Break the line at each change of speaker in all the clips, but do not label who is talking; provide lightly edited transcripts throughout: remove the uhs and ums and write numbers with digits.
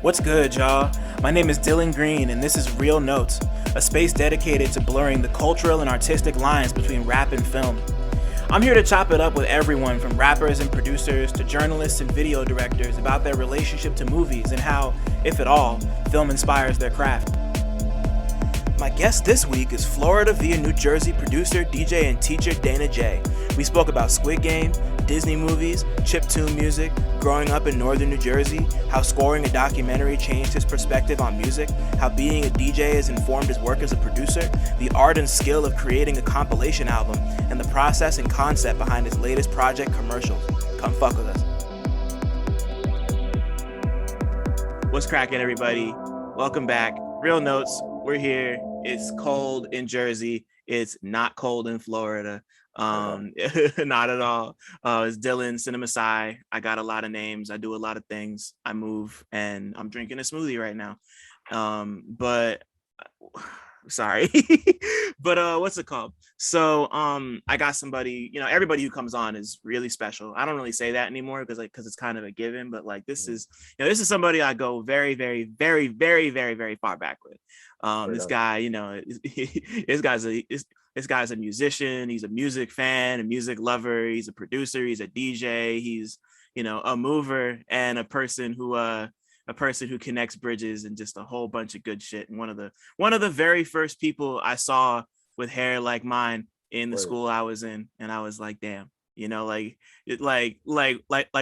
What's good, y'all? My name is Dylan Green, and this is Real Notes, a space dedicated to blurring the cultural and artistic lines between rap and film. I'm here to chop it up with everyone from rappers and producers to journalists and video directors about their relationship to movies and how, if at all, film inspires their craft. My guest this week is Florida via New Jersey producer, DJ, and teacher Dana J. We spoke about Squid Game, Disney movies, chiptune music, growing up in northern New Jersey, how scoring a documentary changed his perspective on music, how being a DJ has informed his work as a producer, the art and skill of creating a compilation album, and the process and concept behind his latest project, Commercials. Come fuck with us. What's cracking, everybody? Welcome back. Real Notes, we're here. It's cold in Jersey. It's not cold in Florida. Not at all. It's Dylan, CineMasai. I got a lot of names. I do a lot of things. I move, and I'm drinking a smoothie right now. But sorry. But what's it called? So I got somebody, everybody who comes on is really special. I don't really say that anymore because it's kind of a given, but like this is somebody I go very, very, very, very, very, very far back with. This guy, this guy's a musician. He's a music fan, a music lover. He's a producer. He's a DJ. He's, a mover and a person who connects bridges and just a whole bunch of good shit. And one of the very first people I saw with hair like mine in the school I was in, and I was like, damn, like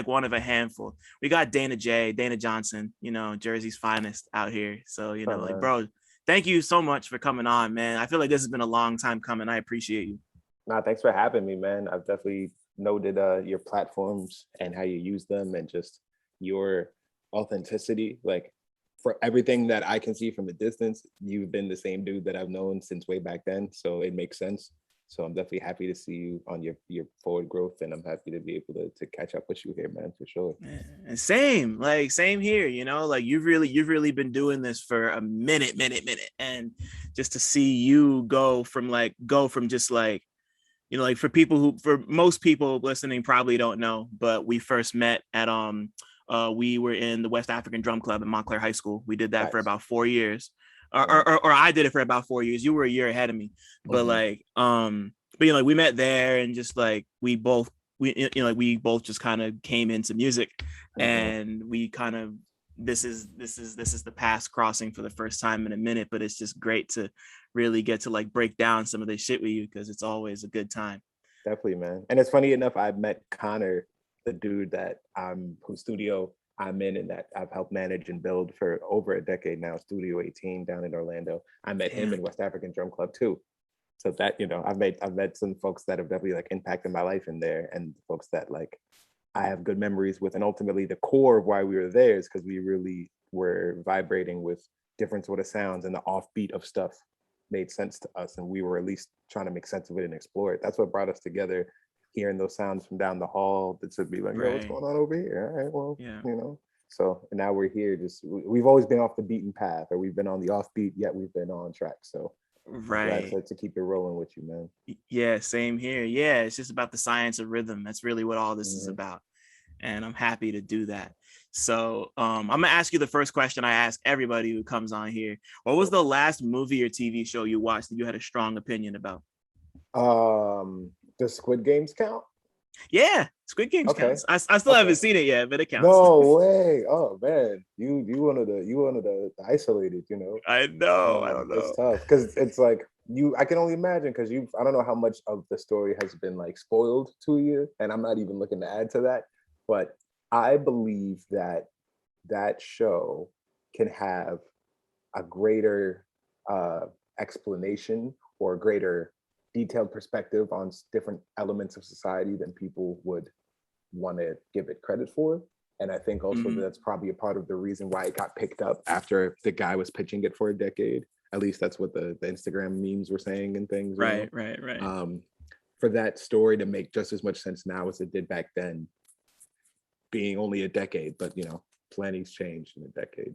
one of a handful. We got Dana Johnson, Jersey's finest out here. So, bro, thank you so much for coming on, man. I feel like this has been a long time coming. I appreciate you.
Nah, thanks for having me, man. I've definitely noted your platforms and how you use them and just your authenticity. Like, for everything that I can see from a distance, you've been the same dude that I've known since way back then. So it makes sense. So I'm definitely happy to see you on your forward growth, and I'm happy to be able to catch up with you here, man, for sure.
And same here, like you've really been doing this for a minute, and just to see you go from just like, for most people listening probably don't know, but we first met at we were in the West African Drum Club in Montclair High School. We did that for about 4 years. Or I did it for about 4 years. You were a year ahead of me, but we met there, and just like we both just kind of came into music, and we kind of this is the paths crossing for the first time in a minute. But it's just great to really get to like break down some of this shit with you, because it's always a good time.
Definitely, man. And it's funny enough, I met Connor, the dude that whose studio I'm in and that I've helped manage and build for over a decade now, Studio 18 down in Orlando. I met him in West African Drum Club too. So that, I've met some folks that have definitely like impacted my life in there, and folks that like I have good memories with. And ultimately the core of why we were there is because we really were vibrating with different sort of sounds, and the offbeat of stuff made sense to us. And we were at least trying to make sense of it and explore it. That's what brought us together, hearing those sounds from down the hall, that should be like, yo, what's going on over here? All right, well, so now we're here. Just we've always been off the beaten path, or we've been on the offbeat, yet we've been on track. So glad to keep it rolling with you, man.
Yeah, same here. Yeah, it's just about the science of rhythm. That's really what all this is about, and I'm happy to do that. So I'm gonna ask you the first question I ask everybody who comes on here. What was the last movie or TV show you watched that you had a strong opinion about?
Does Squid Games count?
Yeah, Squid Games counts. I still haven't seen it yet, but it counts.
No way! Oh man, you one of the isolated.
I know. I don't know.
It's tough because it's like I can only imagine, because I don't know how much of the story has been like spoiled to you, and I'm not even looking to add to that. But I believe that show can have a greater explanation or a greater detailed perspective on different elements of society than people would want to give it credit for. And I think also that's probably a part of the reason why it got picked up after the guy was pitching it for a decade. At least that's what the Instagram memes were saying and things.
Right.
For that story to make just as much sense now as it did back then, being only a decade, but plenty's changed in a decade.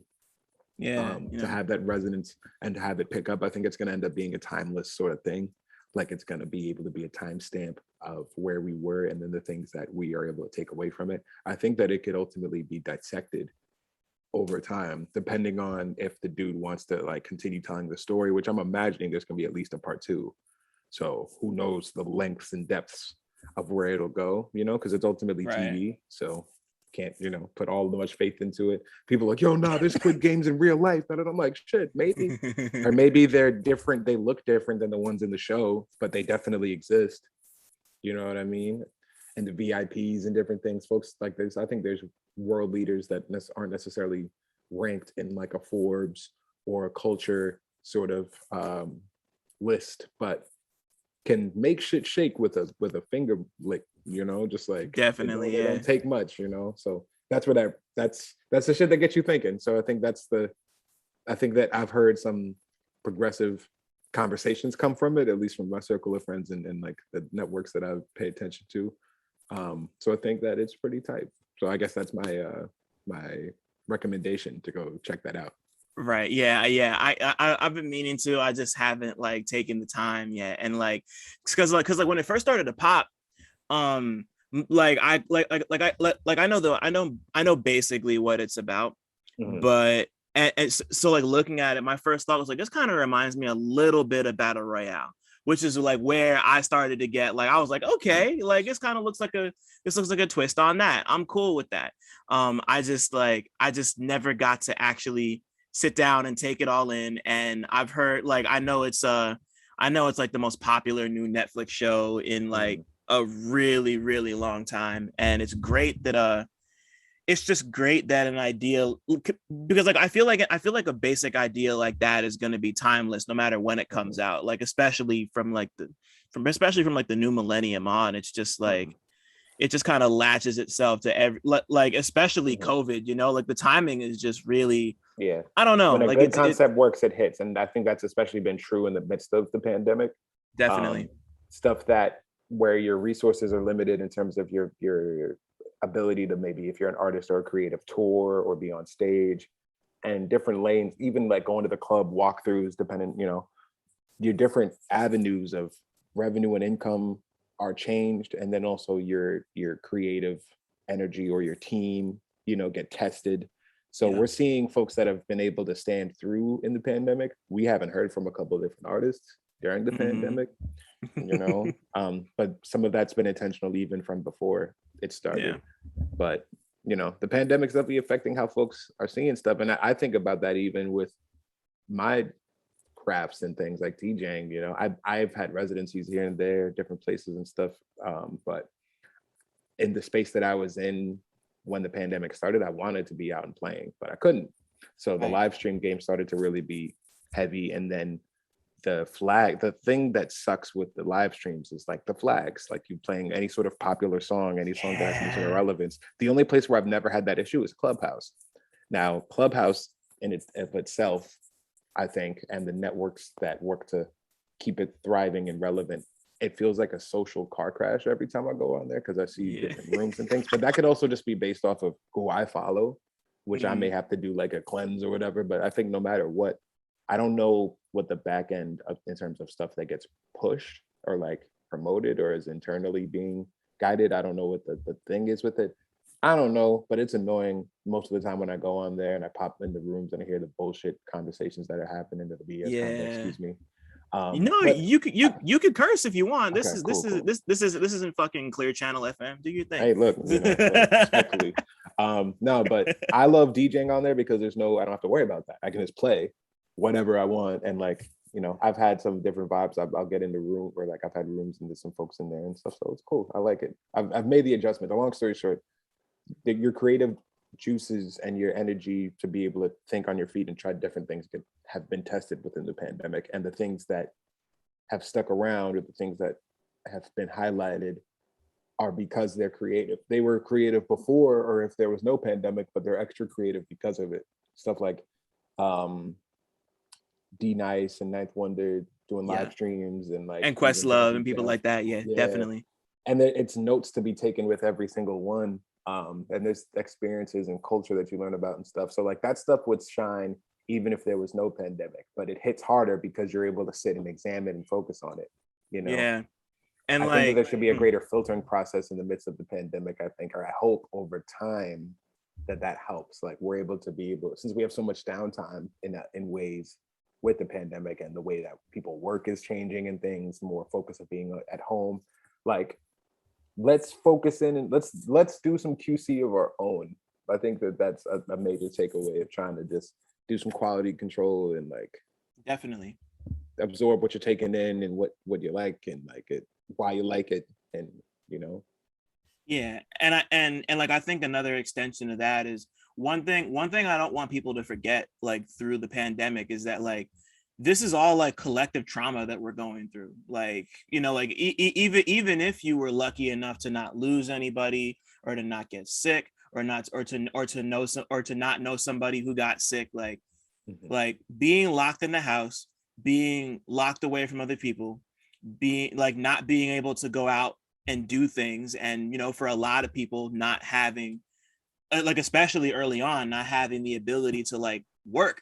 To have that resonance and to have it pick up, I think it's going to end up being a timeless sort of thing. Like, it's going to be able to be a timestamp of where we were, and then the things that we are able to take away from it. I think that it could ultimately be dissected over time, depending on if the dude wants to like continue telling the story, which I'm imagining there's gonna be at least a part two. So who knows the lengths and depths of where it'll go, you know, because it's ultimately
Right.
TV. So can't, you know, put all the much faith into it. People are like, yo, nah, there's Squid Games in real life. And I'm like, shit, maybe. Or maybe they're different. They look different than the ones in the show, but they definitely exist. You know what I mean? And the VIPs and different things, folks like this. I think there's world leaders that aren't necessarily ranked in like a Forbes or a culture sort of list, but can make shit shake with a finger lick, you know, just like
Definitely,
it don't take much, you know. So that's what that's the shit that gets you thinking. So I think that I've heard some progressive conversations come from it, at least from my circle of friends and like the networks that I've paid attention to. So I think that it's pretty tight. So I guess that's my recommendation to go check that out.
Right. Yeah. I've been meaning to. I just haven't like taken the time yet. And like, cause when it first started to pop, like I know basically what it's about, but so like looking at it, my first thought was like, this kind of reminds me a little bit of Battle Royale, which is like where I started to get like, I was like, okay, like this looks like a twist on that. I'm cool with that. I just never got to actually sit down and take it all in. And I've heard like I know it's like the most popular new Netflix show in like a really, really long time. And it's great that it's just great that an idea, because like I feel like a basic idea like that is going to be timeless no matter when it comes out, like especially from the new millennium on. It's just like it just kind of latches itself to every like especially COVID, you know, like the timing is just really, I don't know,
when a
like
good concept works, it hits. And I think that's especially been true in the midst of the pandemic.
Definitely.
Stuff that where your resources are limited in terms of your ability to, maybe if you're an artist or a creative, tour or be on stage, and different lanes, even like going to the club walkthroughs, depending, you know, your different avenues of revenue and income are changed. And then also your creative energy or your team, you know, get tested. So we're seeing folks that have been able to stand through in the pandemic. We haven't heard from a couple of different artists during the pandemic, you know, but some of that's been intentional even from before it started. But you know, the pandemic's definitely affecting how folks are seeing stuff. And I think about that even with my crafts and things like DJing. You know, I've had residencies here and there, different places and stuff. But in the space that I was in when the pandemic started, I wanted to be out and playing, but I couldn't. So the live stream game started to really be heavy. And then the thing that sucks with the live streams is like the flags, like you playing any sort of popular song, any song that has any sort of relevance. The only place where I've never had that issue is Clubhouse. Now, Clubhouse in itself, I think, and the networks that work to keep it thriving and relevant, it feels like a social car crash every time I go on there because I see different rooms and things. But that could also just be based off of who I follow, which I may have to do like a cleanse or whatever. But I think no matter what, I don't know what the back end of in terms of stuff that gets pushed or like promoted or is internally being guided. I don't know what the thing is with it. I don't know, but it's annoying most of the time when I go on there and I pop in the rooms and I hear the bullshit conversations that are happening, the BS content, excuse me.
You know, you could curse if you want. This
cool.
This isn't fucking Clear Channel FM. Do you think?
Hey, look, you know, respectfully. No, but I love DJing on there because I don't have to worry about that. I can just play whatever I want. And like, you know, I've had some different vibes. I'll get in the room where like I've had rooms and there's some folks in there and stuff. So it's cool. I like it. I've made the adjustment. The long story short, your creative juices and your energy to be able to think on your feet and try different things have been tested within the pandemic. And the things that have stuck around or the things that have been highlighted are because they're creative. They were creative before, or if there was no pandemic, but they're extra creative because of it. Stuff like D Nice and Ninth Wonder doing live streams and like
and Questlove and people like that. Yeah, definitely.
And it's notes to be taken with every single one. And there's experiences and culture that you learn about and stuff. So like that stuff would shine even if there was no pandemic, but it hits harder because you're able to sit and examine and focus on it, you know?
Yeah. And
I think that there should be a greater filtering process in the midst of the pandemic, I think, or I hope over time that helps. Like we're able to be able, since we have so much downtime in ways with the pandemic and the way that people work is changing and things, more focus of being at home. Like let's focus in and let's do some QC of our own. I think that's a major takeaway of trying to just do some quality control and like
Definitely.
absorb what you're taking in and what you like and like it, why you like it, and you know.
Yeah, and like I think another extension of that is one thing I don't want people to forget like through the pandemic is that like this is all like collective trauma that we're going through. Like, you know, like even if you were lucky enough to not lose anybody or to not get sick or not or to know some or to not know somebody who got sick, like being locked in the house, being locked away from other people, being like not being able to go out and do things, and you know, for a lot of people not having like especially early on not having the ability to like work,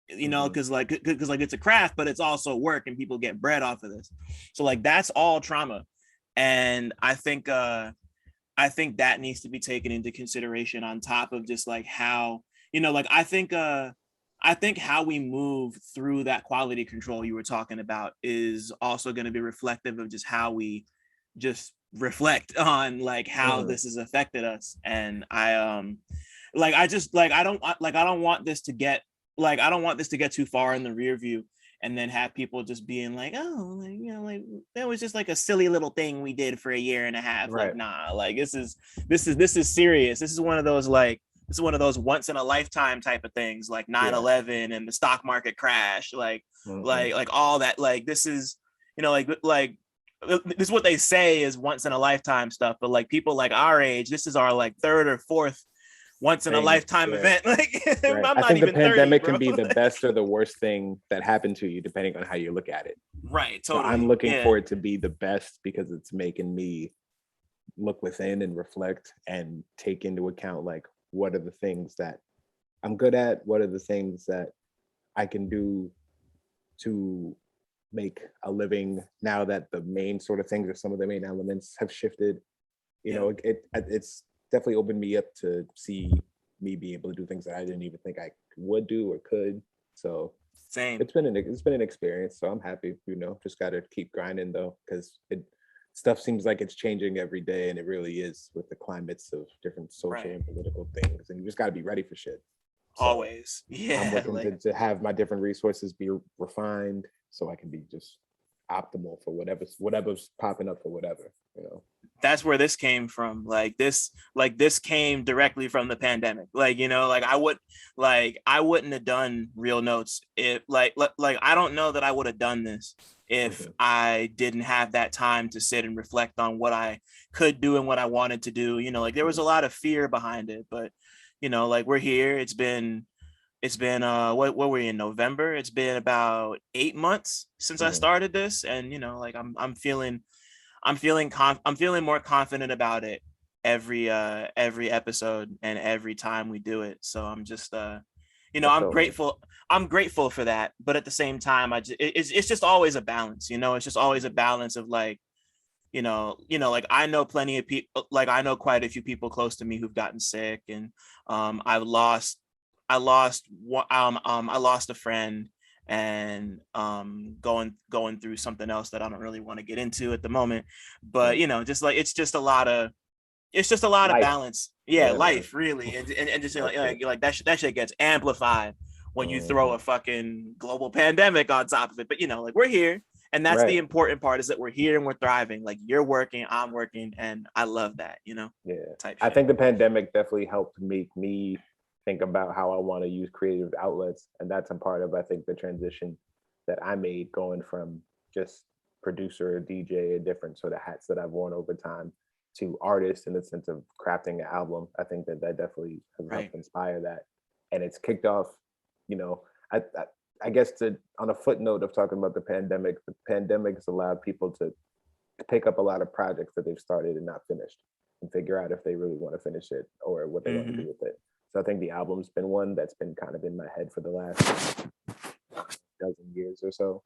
you know, because like it's a craft but it's also work and people get bread off of this, so like that's all trauma. And I think that needs to be taken into consideration on top of just like how, you know, like I think how we move through that quality control you were talking about is also going to be reflective of just how we just reflect on like how this has affected us. And like I just like I don't want this to get like I don't want this to get too far in the rear view and then have people just being like, oh, like, you know, like that was just like a silly little thing we did for a year and a half.
Right.
Like, nah, like this is serious. This is one of those like this is one of those once in a lifetime type of things, like 9/11 and the stock market crash, like all that. Like this is, you know, like this is what they say is once in a lifetime stuff, but like people like our age, this is our like third or fourth once in a lifetime event. Like
right.
I'm
I
not
think
even
the pandemic
30,
can be
bro.
the best or the worst thing that happened to you depending on how you look at it.
Right,
So
totally.
I'm looking
Yeah.
for it to be the best because it's making me look within and reflect and take into account like what are the things that I'm good at, what are the things that I can do to make a living now that the main sort of things or some of the main elements have shifted. You know, it's definitely opened me up to see me be able to do things that I didn't even think I would do or could. So
Same.
it's been an experience. So I'm happy, you know, just got to keep grinding though, because it stuff seems like it's changing every day, and it really is with the climates of different social and political things, and you just got to be ready for shit. So
Always. Yeah.
I'm working
Like,
to have my different resources be refined so I can be just optimal for whatever's popping up for whatever, you know.
that's where this came from. Like this came directly from the pandemic. Like, you know, like I wouldn't have done Real Notes if like I don't know that I would have done this if I didn't have that time to sit and reflect on what I could do and what I wanted to do. You know, like there was a lot of fear behind it, but you know, like we're here. It's been what were we in November? It's been about 8 months since I started this, and you know, like I'm feeling more confident about it every episode and every time we do it. So I'm just you know, I'm grateful for that, but at the same time it's just always a balance, you know. It's just always a balance of like, like I know plenty of people, like I know quite a few people close to me who've gotten sick, and I lost a friend, and going through something else that I don't really want to get into at the moment. But you know, just like it's just a lot of
Life.
balance. Yeah, life really, and just like that shit gets amplified when you throw a fucking global pandemic on top of it. But you know, like we're here, and that's the important part, is that we're here and we're thriving. Like you're working, I'm working, and I love that, you know.
Yeah, I think the pandemic definitely helped make me think about how I want to use creative outlets, and that's a part of, I think, the transition that I made, going from just producer, DJ, and different sort of hats that I've worn over time, to artist in the sense of crafting an album. I think that definitely has helped inspire that, and it's kicked off. You know, I guess on a footnote of talking about the pandemic has allowed people to pick up a lot of projects that they've started and not finished, and figure out if they really want to finish it or what they want to do with it. So I think the album's been one that's been kind of in my head for the last dozen years or so.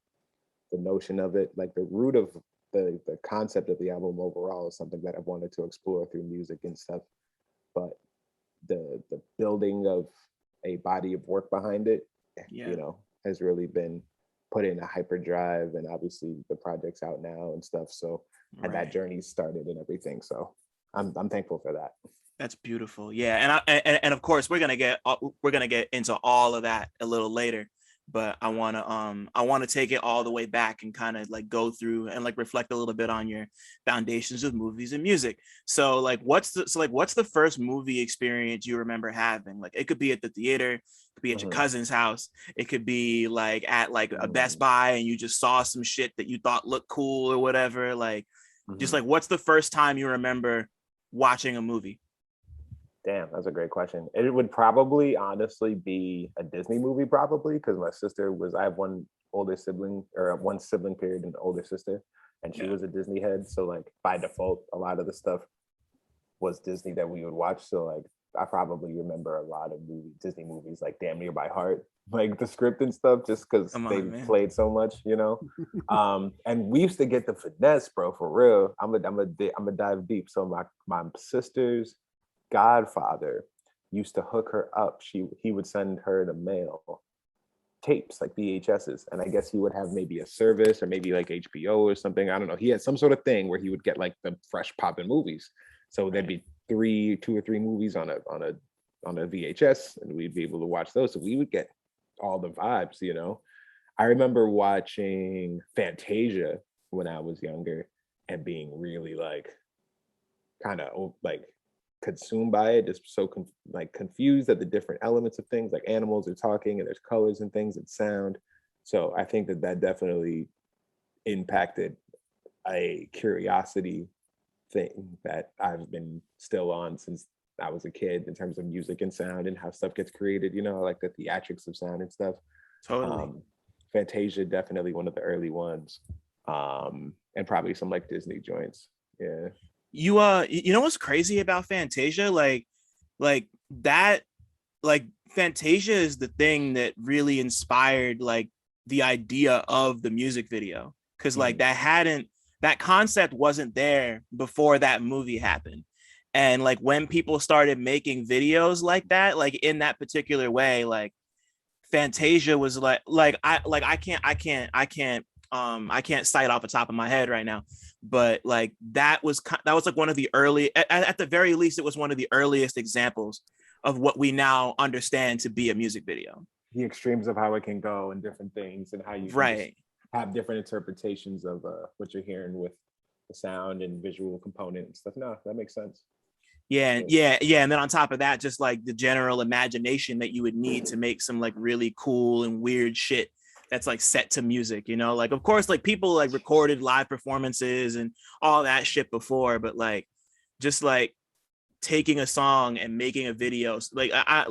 The notion of it, like the root of the concept of the album overall, is something that I've wanted to explore through music and stuff. But the building of a body of work behind it,
Yeah.
has really been put in a hyperdrive, and obviously the project's out now and stuff. So, and that journey started and everything. So I'm thankful for that.
That's beautiful. Yeah, and of course we're gonna get into all of that a little later, but I wanna take it all the way back and kind of like go through and like reflect a little bit on your foundations of movies and music. So like, what's the first movie experience you remember having? Like, it could be at the theater, it could be at your cousin's house, it could be like at like a Best Buy and you just saw some shit that you thought looked cool or whatever. Like, just like, what's the first time you remember watching a movie?
Damn, that's a great question. It would probably honestly be a Disney movie, probably, because I have one older sibling, or one sibling period, and an older sister, and she was a Disney head. So like by default, a lot of the stuff was Disney that we would watch. So like I probably remember a lot of Disney movies like damn near by heart, like the script and stuff, just because they played so much, and we used to get the finesse, bro, for real. I'm a dive deep. So my sister's godfather used to hook her up. He would send her the mail tapes, like VHSs, and I guess he would have maybe a service or maybe like HBO or something. I don't know. He had some sort of thing where he would get like the fresh popping movies. So there'd be 2 or 3 movies on a VHS, and we'd be able to watch those. So we would get all the vibes. I remember watching Fantasia when I was younger and being really like kind of like consumed by it, just so confused at the different elements of things, like animals are talking and there's colors and things and sound. So I think that definitely impacted a curiosity thing that I've been still on since I was a kid, in terms of music and sound and how stuff gets created, like the theatrics of sound and stuff.
Totally.
Fantasia, definitely one of the early ones. And probably some like Disney joints. Yeah.
You know what's crazy about Fantasia? Like that, like Fantasia is the thing that really inspired like the idea of the music video, because like that concept wasn't there before that movie happened. And like when people started making videos like that, like in that particular way, like Fantasia was I can't cite off the top of my head right now, but like that was like one of the early, at the very least, it was one of the earliest examples of what we now understand to be a music video.
The extremes of how it can go and different things, and how you can have different interpretations of what you're hearing with the sound and visual component and stuff. No, that makes sense.
Yeah. And then on top of that, just like the general imagination that you would need to make some like really cool and weird shit that's like set to music, like of course like people like recorded live performances and all that shit before, but like just like taking a song and making a video, like I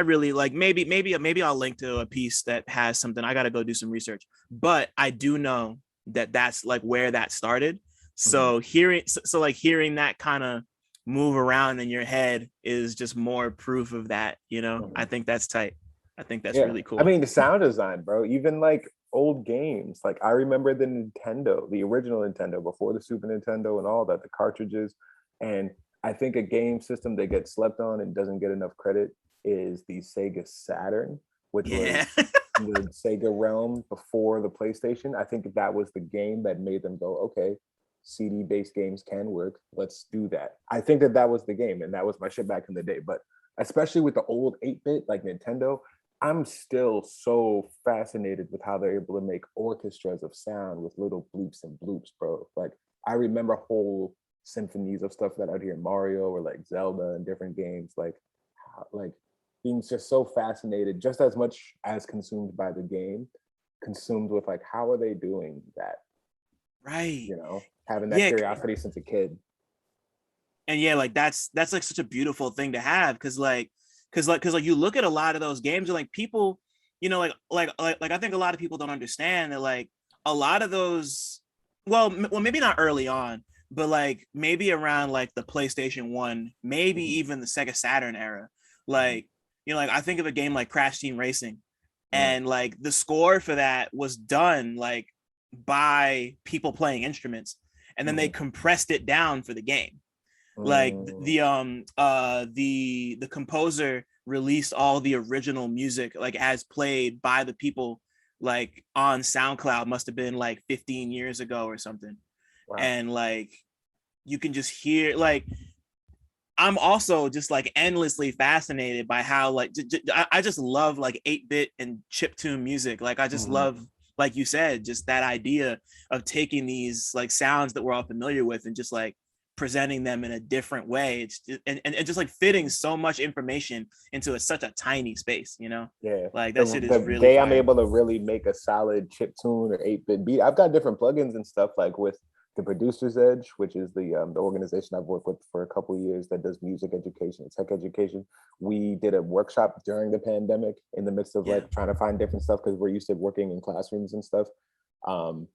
really like, maybe I'll link to a piece that has something. I got to go do some research, but I do know that that's like where that started. So hearing that kind of move around in your head is just more proof of that. I think that's tight. I think that's really cool.
I mean, the sound design, bro, even like old games. Like I remember the original Nintendo before the Super Nintendo and all that, the cartridges. And I think a game system that gets slept on and doesn't get enough credit is the Sega Saturn, which was the Sega realm before the PlayStation. I think that was the game that made them go, okay, CD-based games can work. Let's do that. I think that was the game, and that was my shit back in the day. But especially with the old 8-bit like Nintendo, I'm still so fascinated with how they're able to make orchestras of sound with little bleeps and bloops, bro. Like I remember whole symphonies of stuff that I'd hear in Mario or like Zelda and different games, like being just so fascinated, just as much as consumed by the game, consumed with like, how are they doing that?
Right.
Having that curiosity since a kid.
And yeah, like that's like such a beautiful thing to have, because you look at a lot of those games and like people, like I think a lot of people don't understand that like a lot of those, well maybe not early on, but like maybe around like the PlayStation 1, maybe even the Sega Saturn era, like like I think of a game like Crash Team Racing, and like the score for that was done like by people playing instruments, and then they compressed it down for the game. Like
Mm,
the composer released all the original music like as played by the people like on SoundCloud, must have been like 15 years ago or something.
wow.
And like you can just hear like I'm also just like endlessly fascinated by how like I just love like 8-bit and chiptune music. Like I just
Mhm.
love, like you said, just that idea of taking these like sounds that we're all familiar with and just like presenting them in a different way. It's just, and just like fitting so much information into such a tiny space, you know?
Yeah.
Like that
The
shit is
the
really
day I'm
fire.
able to really make a solid chip tune or 8-bit beat, I've got different plugins and stuff like with the Producer's Edge, which is the organization I've worked with for a couple of years that does music education, tech education. We did a workshop during the pandemic in the midst of
Yeah.
like trying to find different stuff because we're used to working in classrooms and stuff. Um,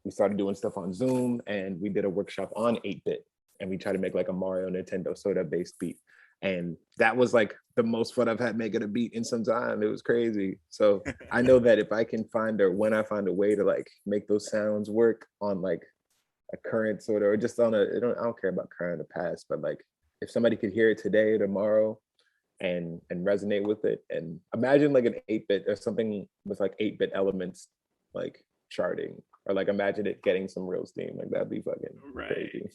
we started doing stuff on Zoom and we did a workshop on 8-bit and we tried to make like a Mario Nintendo Soda based beat. And that was like the most fun I've had making a beat in some time. It was crazy. So I know that if I can find or when I find a way to like make those sounds work on like a current sort of or just on a I don't care about current or past, but like if somebody could hear it today or tomorrow and resonate with it and imagine like an 8-bit or something with like 8-bit elements like charting or like imagine it getting some real steam like that'd be fucking
Right.
crazy.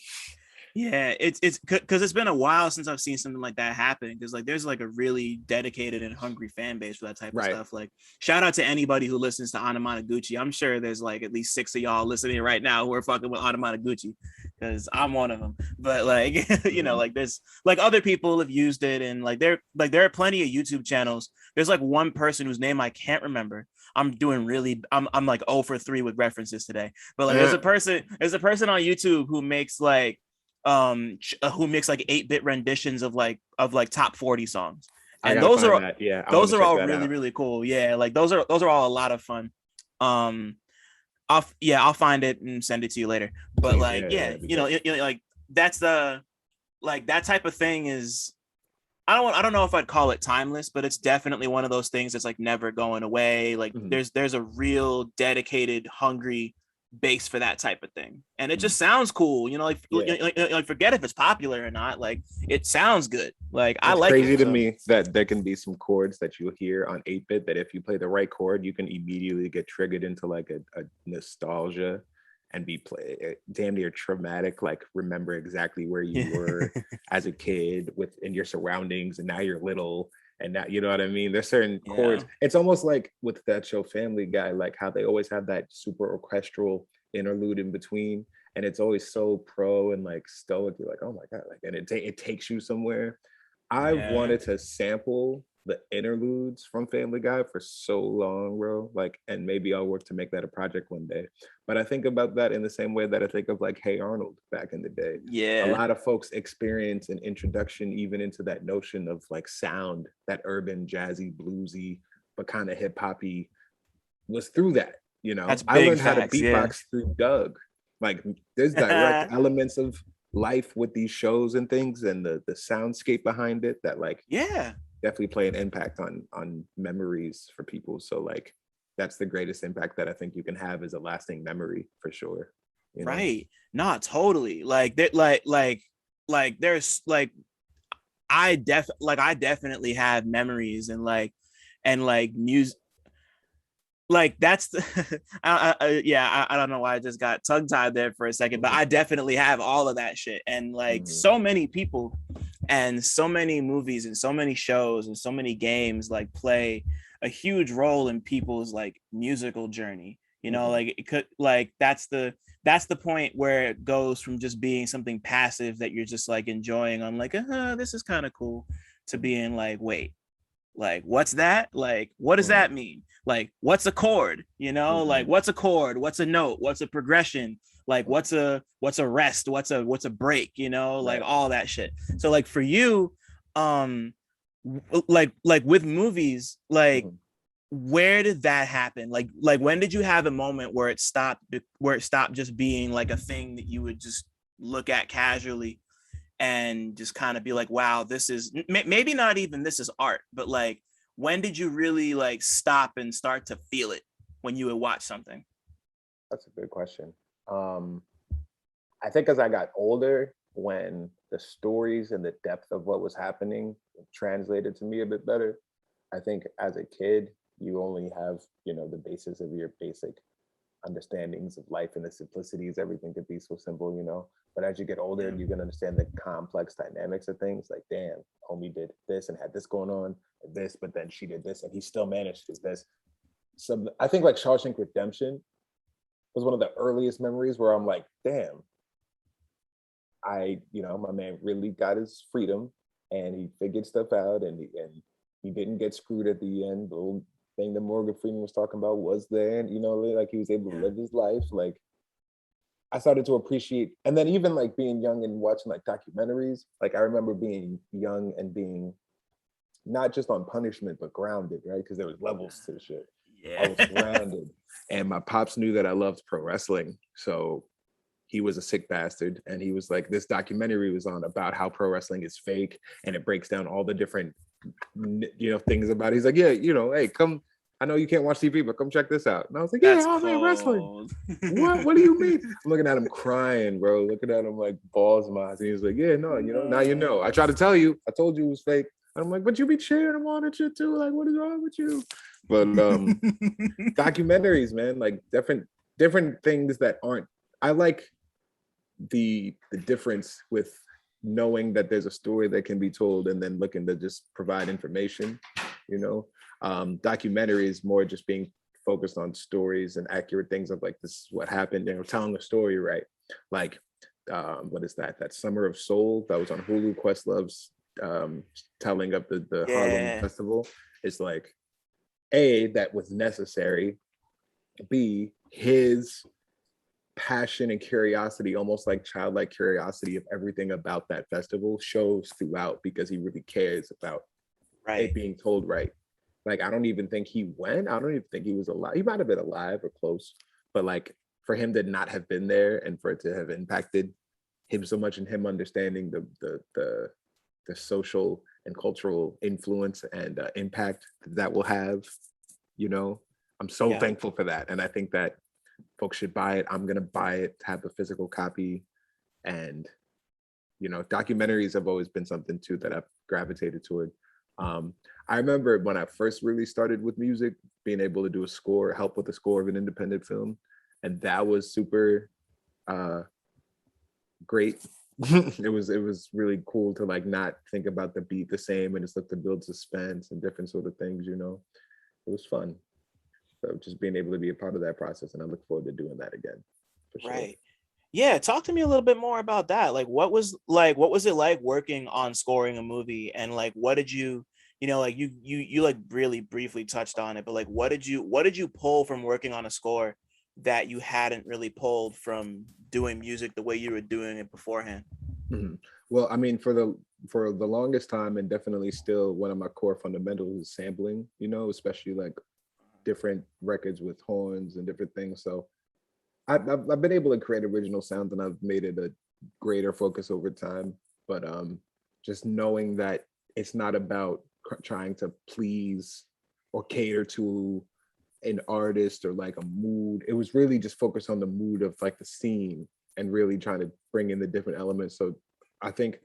Yeah, it's because it's been a while since I've seen something like that happen. Because like there's like a really dedicated and hungry fan base for that type of
Right.
stuff. Like shout out to anybody who listens to Anamanaguchi. I'm sure there's like at least 6 of y'all listening right now who are fucking with Anamanaguchi, because I'm one of them. But like you know,
Mhm.
like there's like other people have used it, and like there are plenty of YouTube channels. There's like one person whose name I can't remember. I'm like 0 for 3 with references today. But like there's a person on YouTube who makes like who makes like 8-bit renditions of like top 40 songs,
I
and
gotta find that. Yeah, I want
those
to
are
check
all
that
really
out.
really cool. Yeah, like those are all a lot of fun. um I'll find it and send it to you later. But
Please,
like
yeah,
yeah,
that'd be dope.
like that's the like that type of thing is I don't know if I'd call it timeless, but it's definitely one of those things that's like never going away. Like
Mhm.
there's a real dedicated, hungry base for that type of thing, and it
Mhm.
just sounds cool. You know,
Yeah.
like forget if it's popular or not. Like it sounds good. Like I
It's
like it.
crazy to
So
me that there can be some chords that you'll hear on 8-bit that if you play the right chord, you can immediately get triggered into like a nostalgia and be play damn near traumatic, like remember exactly where you
yeah,
were as a kid with in your surroundings and now you're little and now you know what I mean. There's certain
yeah,
chords. It's almost like with that show Family Guy, like how they always have that super orchestral interlude in between and it's always so pro and like stoic. You're like, oh my god, like, and it takes you somewhere. I've
yeah.
wanted to sample the interludes from Family Guy for so long, bro. Like, and maybe I'll work to make that a project one day. But I think about that in the same way that I think of like Hey Arnold back in the day. A
Yeah.
lot of folks experience an introduction even into that notion of like sound, that urban, jazzy, bluesy, but kind of hip hoppy was through that. You know,
That's
I
big
learned how to
facts. Yeah.
beatbox through Doug. Like, there's direct elements of life with these shows and things, and the soundscape behind it that like
Yeah.
definitely play an impact on memories for people. So like, that's the greatest impact that I think you can have is a lasting memory for sure. You know.
Right. Not totally. Like that. Like there's like I definitely have memories and like music like that's the I don't know why I just got tongue tied there for a second, but I definitely have all of that shit. And like
Mhm.
so many people and so many movies and so many shows and so many games like play a huge role in people's like musical journey. You know,
Mhm.
like it could like that's the point where it goes from just being something passive that you're just like enjoying on like this is kind of cool to
Mhm.
being like wait, like what's that, like what does
Right.
that mean, like what's a chord, you know, like
Mhm.
what's a chord, what's a note, what's a progression, like what's a rest, what's a break, you know, like
Right.
all that shit. So like for you, um like with movies, like
Mhm.
where did that happen, like when did you have a moment where it stopped just being like a thing that you would just look at casually and just kind of be like, wow, this is maybe not even this is art, but like, when did you really like stop and start to feel it when you would watch something?
That's a good question. Um, I think as I got older, when the stories and the depth of what was happening translated to me a bit better. I think as a kid, you only have, the basis of your basic understandings of life and the simplicities. Everything could be so simple. But as you get older, you can understand the complex dynamics of things. Like, damn, homie did this and had this going on, and this, but then she did this, and he still managed to do this. So I think like Shawshank Redemption was one of the earliest memories where I'm like, damn, my man really got his freedom, and he figured stuff out, and he didn't get screwed at the end. The little thing that Morgan Freeman was talking about was there, and like he was able to live his life. Like, I started to appreciate, and then even like being young and watching like documentaries, like I remember being young and being not just on punishment, but grounded, right? Because there was levels to the shit.
Yeah.
I was grounded. And my pops knew that I loved pro wrestling. So he was a sick bastard. And he was like, this documentary was on about how pro wrestling is fake. And it breaks down all the different, things about it. He's like, yeah, hey, come. I know you can't watch TV, but come check this out. And I was like, yeah, I'm in wrestling. What do you mean? I'm looking at him crying, bro. Looking at him like balls in my eyes. And he was like, yeah, no, now you know. I tried to tell you. I told you it was fake. I'm like, but you be cheering him on and shit too. Like, what is wrong with you? But documentaries, man, like different things that aren't. I like the difference with knowing that there's a story that can be told and then looking to just provide information. Documentaries more just being focused on stories and accurate things of like, this is what happened. Telling a story right. Like, what is that? That Summer of Soul that was on Hulu. Questlove's telling of the Harlem Festival is like, A, that was necessary. B, his passion and curiosity, almost like childlike curiosity of everything about that festival, shows throughout because he really cares about it being told right. Like, I don't even think he went. I don't even think he was alive. He might have been alive or close, but like for him to not have been there and for it to have impacted him so much and him understanding the social and cultural influence and impact that will have, I'm so thankful for that. And I think that folks should buy it. I'm going to buy it, have a physical copy. And, documentaries have always been something too that I've gravitated toward. I remember when I first really started with music, being able to do a score, help with the score of an independent film. And that was super great. It was really cool to like not think about the beat the same and just look to build suspense and different sort of things. It was fun. So just being able to be a part of that process, and I look forward to doing that again. For sure.
Right. Yeah, talk to me a little bit more about that. Like, what was it like working on scoring a movie, and like, what did you, like you like really briefly touched on it, but like, what did you pull from working on a score that you hadn't really pulled from doing music the way you were doing it beforehand?
Mm-hmm. Well, I mean, for the longest time, and definitely still, one of my core fundamentals is sampling. Especially like different records with horns and different things. So I've been able to create original sounds, and I've made it a greater focus over time. But just knowing that it's not about trying to please or cater to an artist or like a mood. It was really just focused on the mood of like the scene and really trying to bring in the different elements. So I think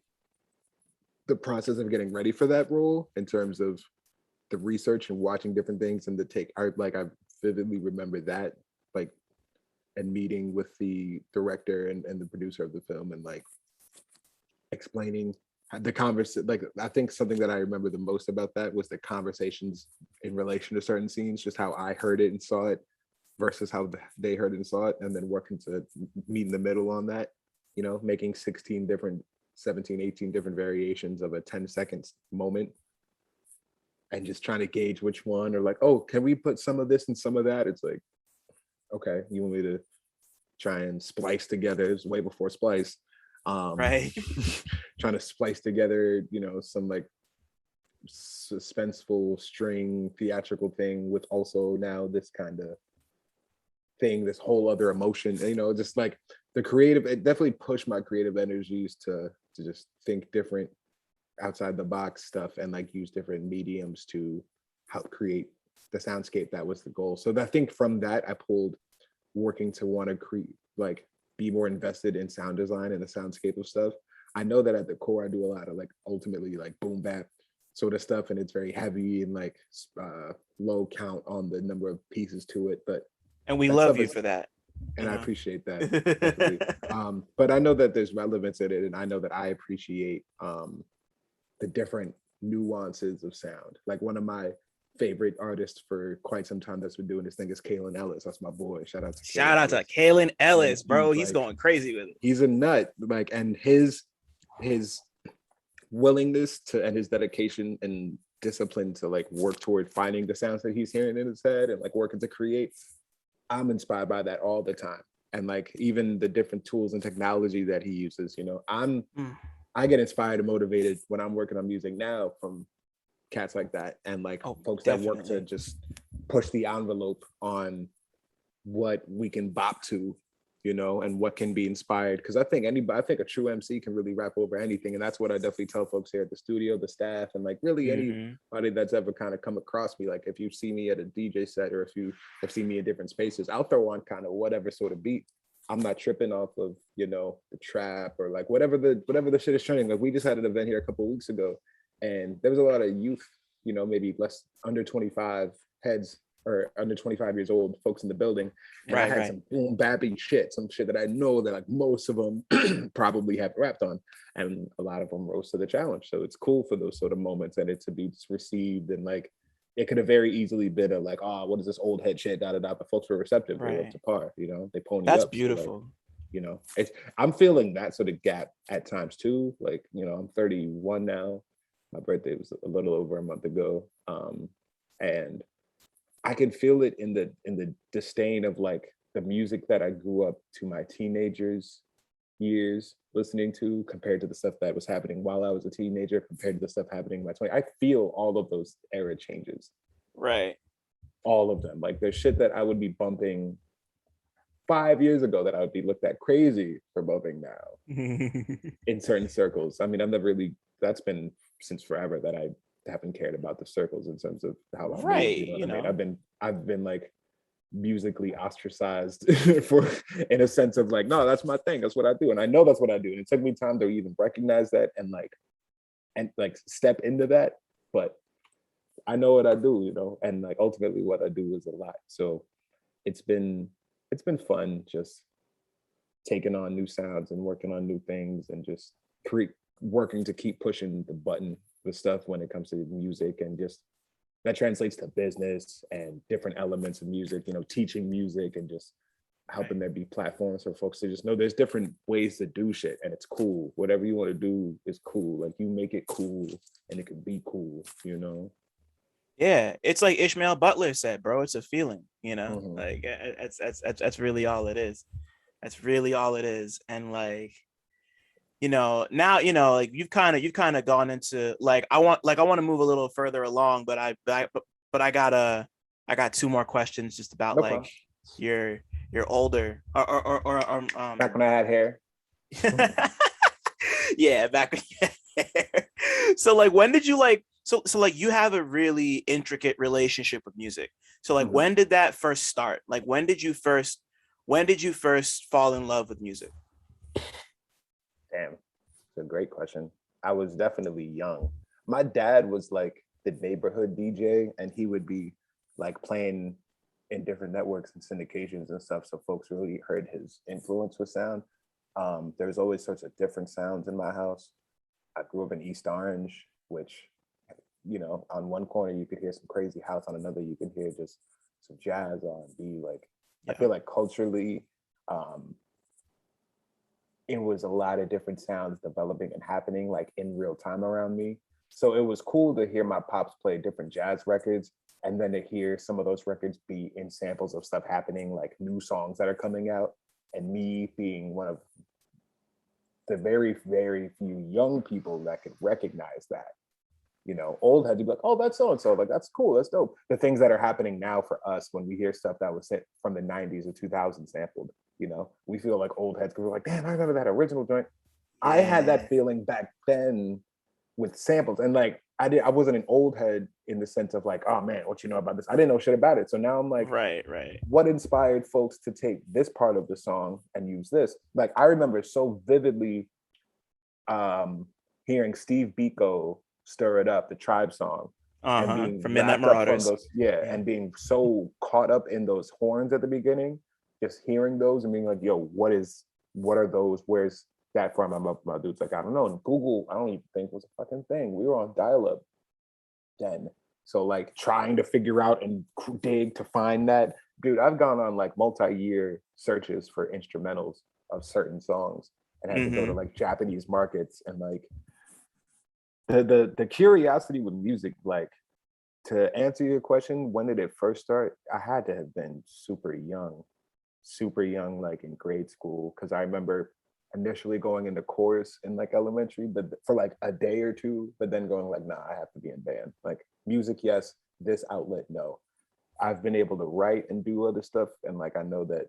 the process of getting ready for that role in terms of the research and watching different things and I vividly remember that, like, and meeting with the director and the producer of the film and like explaining the conversation. Like, I think something that I remember the most about that was the conversations in relation to certain scenes, just how I heard it and saw it versus how they heard it and saw it, and then working to meet in the middle on that, making 17, 18 different variations of a 10-second moment and just trying to gauge which one, or like, oh, can we put some of this and some of that? It's like, okay, you want me to try and splice together? It's way before splice.
Right.
Trying to splice together, some like suspenseful string theatrical thing with also now this kind of thing, this whole other emotion, just like the creative, it definitely pushed my creative energies to just think different, outside the box stuff, and like use different mediums to help create the soundscape. That was the goal. So I think from that I pulled working to want to create, like, be more invested in sound design and the soundscape of stuff. I know that at the core I do a lot of like ultimately like boom bap sort of stuff, and it's very heavy and like low count on the number of pieces to it, but
And we
that
love
stuff
you
is,
for that.
and I appreciate that definitely. But I know that there's relevance in it, and I know that I appreciate the different nuances of sound. Like one of my favorite artists for quite some time that's been doing this thing is Kalen Ellis. That's my boy. Shout out to
Shout out to
Ellis.
Kalen Ellis,
And
bro.
he's
He's
like,
going crazy with it.
he's a nut. Like, and his willingness to and his dedication and discipline to like work toward finding the sounds that he's hearing in his head and like working to create. I'm inspired by that all the time. And like even the different tools and technology that he uses, you know, I get inspired and motivated when I'm working on music now from cats like that, and like folks that work to just push the envelope on what we can bop to, you know, and what can be inspired. Because I think a true MC can really rap over anything, and that's what I definitely tell folks here at the studio, the staff, and like really anybody that's ever kind of come across me. Like if you see me at a DJ set, or if you have seen me in different spaces, I'll throw on kind of whatever sort of beat. I'm not tripping off of, you know, the trap or like whatever the shit is trending. Like we just had an event here a couple of weeks ago, and there was a lot of youth, you know, maybe less under 25 heads or under 25 years old folks in the building. And I had some boom bappy shit, some shit that I know that like most of them probably have rapped on, and a lot of them rose to the challenge. So it's cool for those sort of moments and it to be received, and like it could have very easily been a like, oh, what is this old head shit, da da da, but folks were receptive, they were up to par, you know, they pony
That's
up.
beautiful.
So, like, you know, I'm feeling that sort of gap at times too. Like, you know, I'm 31 now. My birthday was a little over a month ago. And I can feel it in the disdain of like the music that I grew up to my teenagers years listening to compared to the stuff that was happening while I was a teenager compared to the stuff happening in my 20s. I feel all of those era changes.
Right.
All of them. Like there's shit that I would be bumping 5 years ago that I would be looked at crazy for bumping now in certain circles. I mean, I've never really, that's been since forever that I haven't cared about the circles in terms of how I move, you know what I mean? I've been like musically ostracized for in a sense of like, no, that's my thing, that's what I do, and I know that's what I do, and it took me time to even recognize that and like step into that, but I know what I do, you know, and like ultimately what I do is a lot. So it's been fun just taking on new sounds and working on new things and just working to keep pushing the button with stuff when it comes to music, and just that translates to business and different elements of music, you know, teaching music and just helping there be platforms for folks to just know there's different ways to do shit, and it's cool. Whatever you want to do is cool. Like you make it cool and it can be cool, you know?
Yeah, it's like Ishmael Butler said, bro, it's a feeling, you know, like that's really all it is. That's really all it is. And like, you know, now, you know, like you've kind of gone into like I want to move a little further along, but I got two more questions just about
No
like
problem.
your older or
Back when I had hair.
yeah, back when you had hair. So like when did you like so like you have a really intricate relationship with music. So like when did that first start? Like when did you first fall in love with music?
Damn, it's a great question. I was definitely young. My dad was like the neighborhood DJ, and he would be like playing in different networks and syndications and stuff. So folks really heard his influence with sound. There's always sorts of different sounds in my house. I grew up in East Orange, which, you know, on one corner you could hear some crazy house, on another you could hear just some jazz, R&B. Like I feel like culturally, it was a lot of different sounds developing and happening like in real time around me. So it was cool to hear my pops play different jazz records, and then to hear some of those records be in samples of stuff happening, like new songs that are coming out, and me being one of the very, very few young people that could recognize that. You know, old heads would be like, oh, that's so-and-so, like, that's cool, that's dope. The things that are happening now for us when we hear stuff that was sent from the 90s or 2000s sampled, you know, we feel like old heads because we're like, damn, I remember that original joint. Yeah. I had that feeling back then with samples. And like, I wasn't an old head in the sense of like, oh man, what you know about this? I didn't know shit about it. So now I'm like,
right.
What inspired folks to take this part of the song and use this? Like, I remember so vividly hearing Steve Biko "Stir It Up," the Tribe song, and being
From Midnight
wrapped up from
Marauders.
those, and being so caught up in those horns at the beginning, just hearing those and being like, yo, what are those? Where's that from? I'm up, my dude's like, I don't know. And Google, I don't even think was a fucking thing. We were on dial-up then. So like trying to figure out and dig to find that. Dude, I've gone on like multi-year searches for instrumentals of certain songs and had to go to like Japanese markets, and like the curiosity with music, like, to answer your question, when did it first start? I had to have been super young, like in grade school, because I remember initially going into chorus in like elementary, but for like a day or two, but then going like, nah, I have to be in band. Like music, yes, this outlet, no. I've been able to write and do other stuff, and like I know that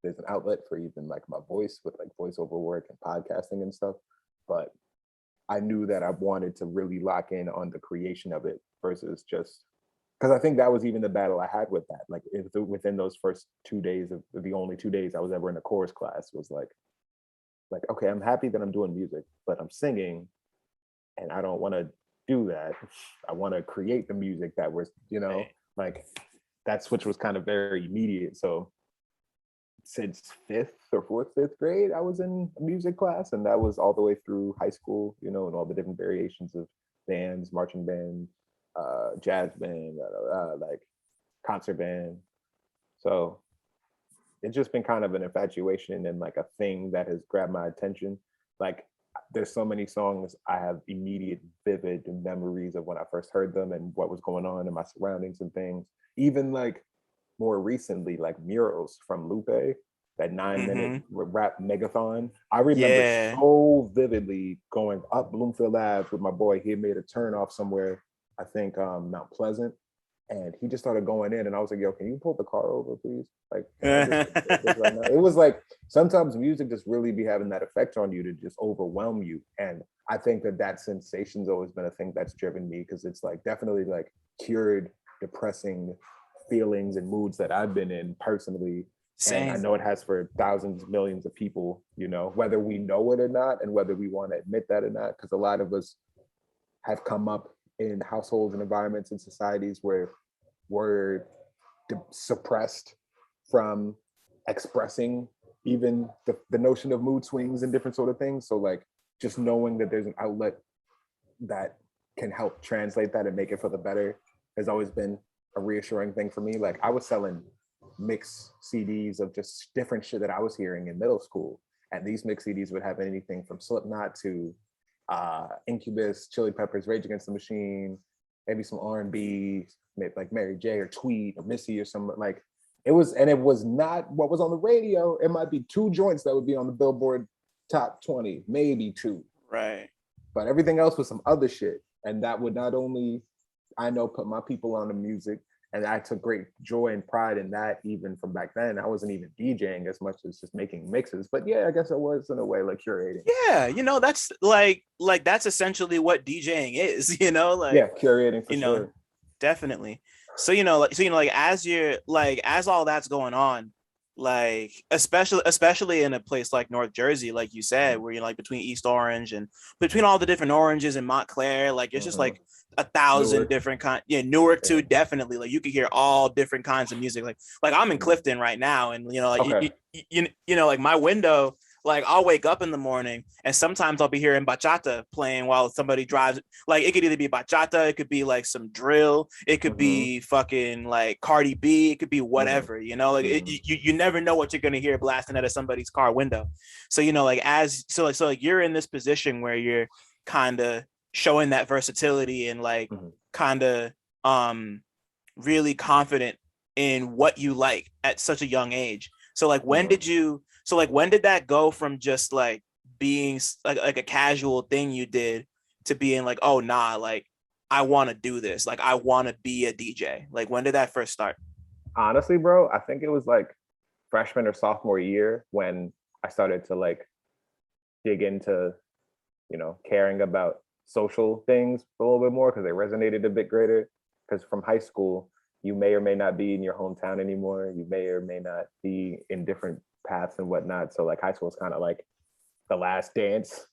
there's an outlet for even like my voice with like voiceover work and podcasting and stuff, but I knew that I wanted to really lock in on the creation of it versus just, because I think that was even the battle I had with that. Like within those first 2 days of the only 2 days I was ever in a chorus class was like, okay, I'm happy that I'm doing music, but I'm singing, and I don't want to do that. I want to create the music that was, like that switch was kind of very immediate. So since fifth grade, I was in a music class, and that was all the way through high school, and all the different variations of bands, marching band, jazz band, like concert band. So it's just been kind of an infatuation and like a thing that has grabbed my attention. Like there's so many songs I have immediate vivid memories of when I first heard them and what was going on in my surroundings and things. Even like more recently, like Murals from Lupe, that 9-minute rap megathon. I remember so vividly going up Bloomfield Ave with my boy. He had made a turn off somewhere, I think Mount Pleasant, and he just started going in, and I was like, yo, can you pull the car over, please? Like, can I just this right now? It was like, sometimes music just really be having that effect on you to just overwhelm you. And I think that sensation's always been a thing that's driven me, because it's like definitely like cured depressing feelings and moods that I've been in personally. Same. And I know it has for thousands, millions of people, whether we know it or not, and whether we want to admit that or not, because a lot of us have come up in households and environments and societies where we're suppressed from expressing even the notion of mood swings and different sort of things. So like just knowing that there's an outlet that can help translate that and make it for the better has always been a reassuring thing for me. Like I was selling mix CDs of just different shit that I was hearing in middle school, and these mix CDs would have anything from Slipknot to Incubus, Chili Peppers, Rage Against the Machine, maybe some R&B, like Mary J or Tweet or Missy or some, like it was not what was on the radio. It might be 2 joints that would be on the Billboard top 20, maybe 2,
right?
But everything else was some other shit, and that would not only, I know, put my people on the music, and I took great joy and pride in that. Even from back then, I wasn't even DJing as much as just making mixes, but yeah, I guess it was in a way like curating.
Yeah, that's like that's essentially what DJing is, like,
yeah, curating for sure.
Definitely. So like as you're like, as all that's going on, like especially in a place like North Jersey, like you said, where you're like between East Orange and between all the different oranges in Montclair, like it's just like 1,000 Newark. Different kind. Yeah, Newark too, definitely. Like you could hear all different kinds of music. Like I'm in Clifton right now, and like like my window, like I'll wake up in the morning and sometimes I'll be hearing bachata playing while somebody drives. Like it could either be bachata, it could be like some drill, it could be fucking like Cardi B, it could be whatever, like you never know what you're gonna hear blasting out of somebody's car window. So like so you're in this position where you're kind of showing that versatility and like kind of really confident in what you like at such a young age. So like when did that go from just like being like a casual thing you did to being like, oh nah, like I want to do this, like I want to be a DJ? Like when did that first start?
Honestly, bro, I think it was like freshman or sophomore year when I started to like dig into, caring about social things a little bit more, because they resonated a bit greater. Because from high school, you may or may not be in your hometown anymore. You may or may not be in different paths and whatnot. So like high school is kind of like the last dance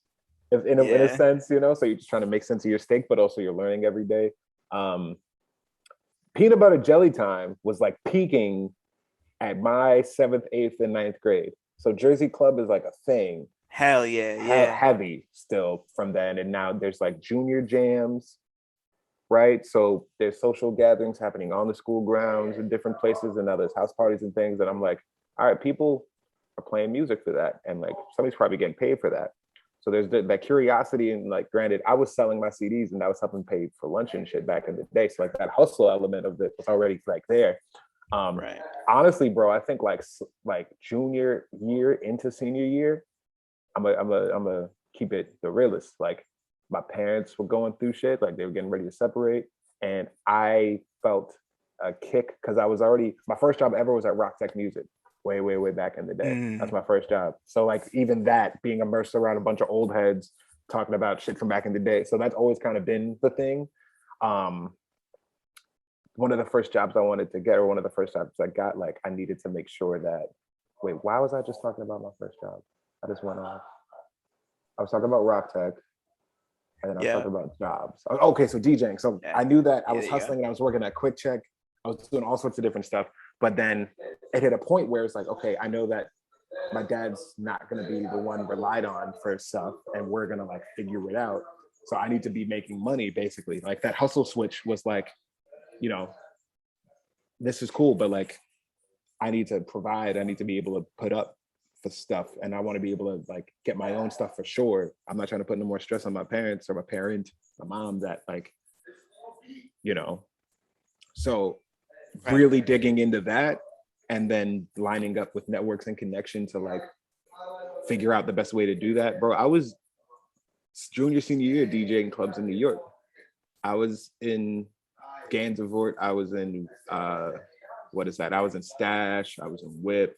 if in a sense, you know. So you're just trying to make sense of your steak, but also you're learning every day. Peanut butter jelly time was like peaking at my 7th, 8th, and 9th grade. So Jersey Club is like a thing.
Hell yeah.
Heavy still from then. And now there's like junior jams, right? So there's social gatherings happening on the school grounds in different places, and now there's house parties and things. And I'm like, all right, people are playing music for that. And like somebody's probably getting paid for that. So there's that curiosity, and like, granted, I was selling my CDs and I was helping pay for lunch and shit back in the day. So like that hustle element of it was already like there.
Right.
Honestly, bro, I think like junior year into senior year, I'm a keep it the realest. Like my parents were going through shit, like they were getting ready to separate, and I felt a kick because I was already, my first job ever was at Rock Tech Music, way back in the day. That's my first job. So like even that, being immersed around a bunch of old heads talking about shit from back in the day. So that's always kind of been the thing. One of the first jobs I wanted to get, or one of the first jobs I got, like I needed to make sure that, wait, why was I just talking about my first job? I just went off. I was talking about Rock Tech, and then I was talking about jobs. Okay, so DJing. So I knew that I was hustling and I was working at Quick Check. I was doing all sorts of different stuff. But then it hit a point where it's like, okay, I know that my dad's not gonna be the one relied on for stuff, and we're gonna like figure it out. So I need to be making money, basically. Like that hustle switch was like, you know, this is cool, but like I need to provide, I need to be able to put up for stuff, and I want to be able to like get my own stuff for sure. I'm not trying to put no more stress on my parents or my parent, my mom, that like, you know. So really digging into that, and then lining up with networks and connection to like figure out the best way to do that. Bro, I was junior, senior year DJing clubs in New York. I was in Gansevoort, I was in what is that? I was in Stash, I was in Whip,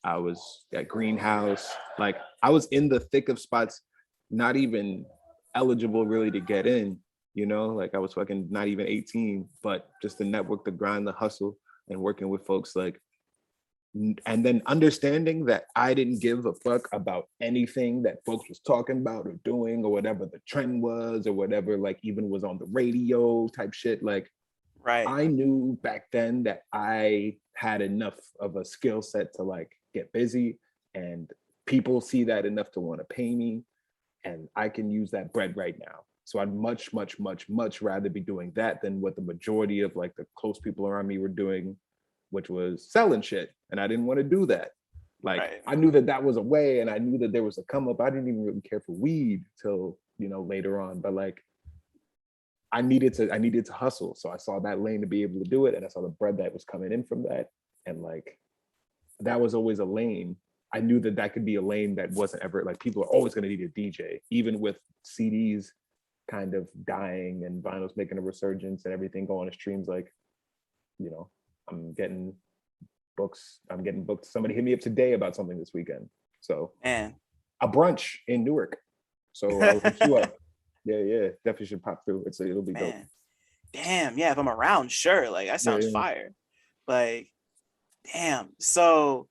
I was at Greenhouse. Like I was in the thick of spots, not even eligible really to get in, you know, like I was fucking not even 18, but just the network, the grind, the hustle, and working with folks like, and then understanding that I didn't give a fuck about anything that folks was talking about or doing, or whatever the trend was, or whatever like even was on the radio type shit. Like I knew back then that I had enough of a skill set to like get busy, and people see that enough to want to pay me, and I can use that bread right now. So I'd much rather be doing that than what the majority of like the close people around me were doing, which was selling shit. And I didn't want to do that. Like I knew that that was a way, and I knew that there was a come up. I didn't even really care for weed till, you know, later on, but like I needed to hustle. So I saw that lane to be able to do it, and I saw the bread that was coming in from that, and like that was always a lane. I knew that that could be a lane that wasn't ever like, people are always going to need a DJ, even with CDs kind of dying and vinyls making a resurgence and everything going to streams. Like, you know, I'm getting books. Somebody hit me up today about something this weekend. So a brunch in Newark. So I'll hit you up. Yeah, definitely should pop through. It'll be dope.
Damn, yeah, if I'm around, sure. Like that sounds fire. Like, damn. So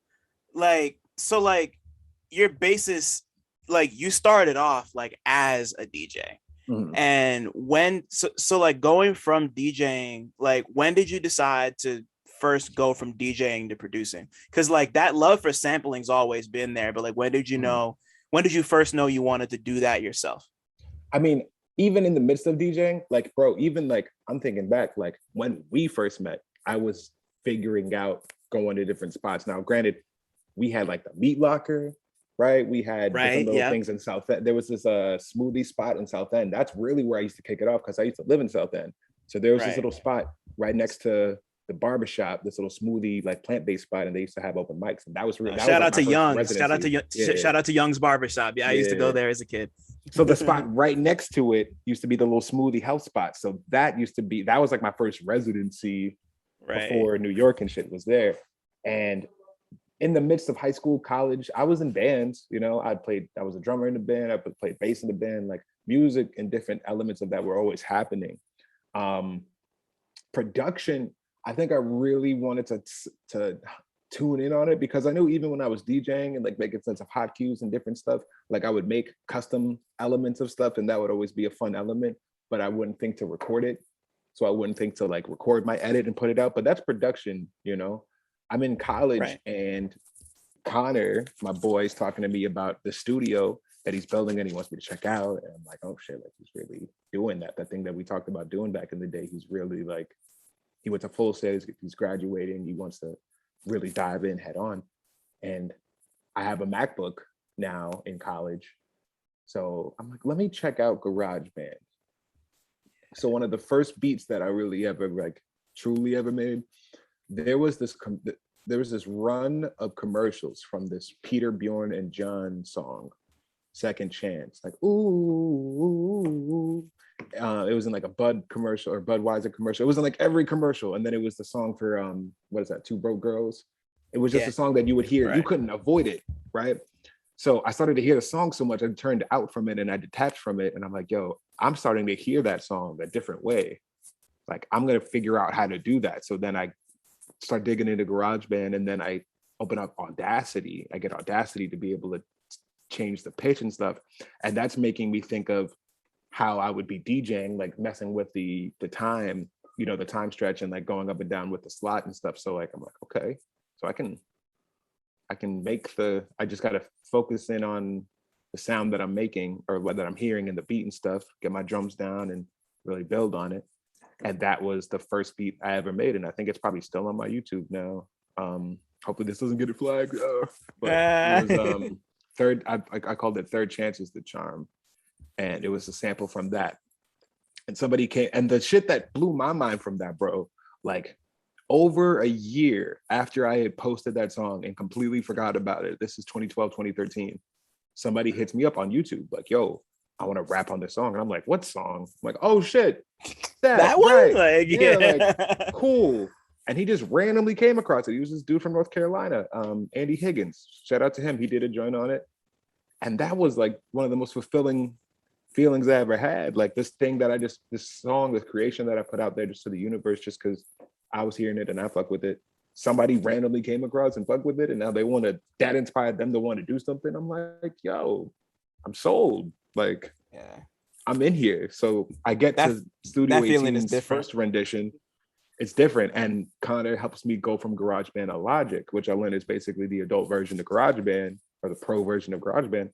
your basis, like you started off like as a DJ. Mm-hmm. And when like going from DJing, like when did you decide to first go from DJing to producing? Because like that love for sampling's always been there, but like when did you know, when did you first know you wanted to do that yourself?
I mean, even in the midst of DJing, like, bro, even like I'm thinking back, like when we first met, I was figuring out going to different spots. Now, granted, we had like the Meat Locker, right? We had different little things in South End. There was this smoothie spot in South End. That's really where I used to kick it off, because I used to live in South End. So there was this little spot right next to the barbershop, this little smoothie, like plant-based spot, and they used to have open mics. And that was really
shout out to Young's. Shout out to Young's barbershop. Yeah, I used to go there as a kid.
So the spot right next to it used to be the little smoothie health spot. So that was like my first residency before New York and shit was there. And in the midst of high school, college, I was in bands, you know, I was a drummer in the band, I played bass in the band, like music and different elements of that were always happening. Production, I think I really wanted to tune in on it, because I knew even when I was DJing and like making sense of hot cues and different stuff, Like I would make custom elements of stuff, and that would always be a fun element, but I wouldn't think to record it. So I wouldn't think to like record my edit and put it out, but that's production, you know? I'm in college and Connor, my boy, is talking to me about the studio that he's building and he wants me to check out. And I'm like, oh shit, like he's really doing that. That thing that we talked about doing back in the day. He's really like, he went to full sales, he's graduating, he wants to really dive in head on. And I have a MacBook now in college. So I'm like, let me check out GarageBand. So one of the first beats that I really ever like truly ever made, there was this run of commercials from this Peter, Bjorn, and John song, Second Chance. Like, ooh. It was in like a Bud commercial or Budweiser commercial. It was in like every commercial. And then it was the song for, what is that, Two Broke Girls? It was just a song that you would hear. Right. You couldn't avoid it, right? So I started to hear the song so much, I turned out from it and I detached from it. And I'm like, yo, I'm starting to hear that song a different way. Like, I'm going to figure out how to do that. So then I start digging into GarageBand, and then I open up Audacity. I get Audacity to be able to change the pitch and stuff. And that's making me think of how I would be DJing, like messing with the time, you know, the time stretch and like going up and down with the slot and stuff. So like, I'm like, okay, so I can make I just got to focus in on the sound that I'm making or what that I'm hearing in the beat and stuff, get my drums down and really build on it. And that was the first beat I ever made. And I think it's probably still on my YouTube now. Hopefully this doesn't get it flagged. But it was third, I called it Third Chance is the Charm. And it was a sample from that. And somebody came, and the shit that blew my mind from that, bro, like over a year after I had posted that song and completely forgot about it, this is 2012, 2013, somebody hits me up on YouTube, like, yo, I want to rap on this song. And I'm like, what song? I'm like, oh shit, that one? Right. Like, yeah, like, cool. And he just randomly came across it. He was this dude from North Carolina, Andy Higgins. Shout out to him. He did a joint on it. And that was like one of the most fulfilling feelings I ever had. Like this thing that this song, this creation that I put out there just to the universe, just because I was hearing it and I fuck with it. Somebody randomly came across and fucked with it. And now that inspired them to want to do something. I'm like, yo, I'm sold. Like, yeah, I'm in here. So I get to Studio 18's first rendition. It's different. And Connor helps me go from GarageBand to Logic, which I learned is basically the adult version of GarageBand or the pro version of GarageBand.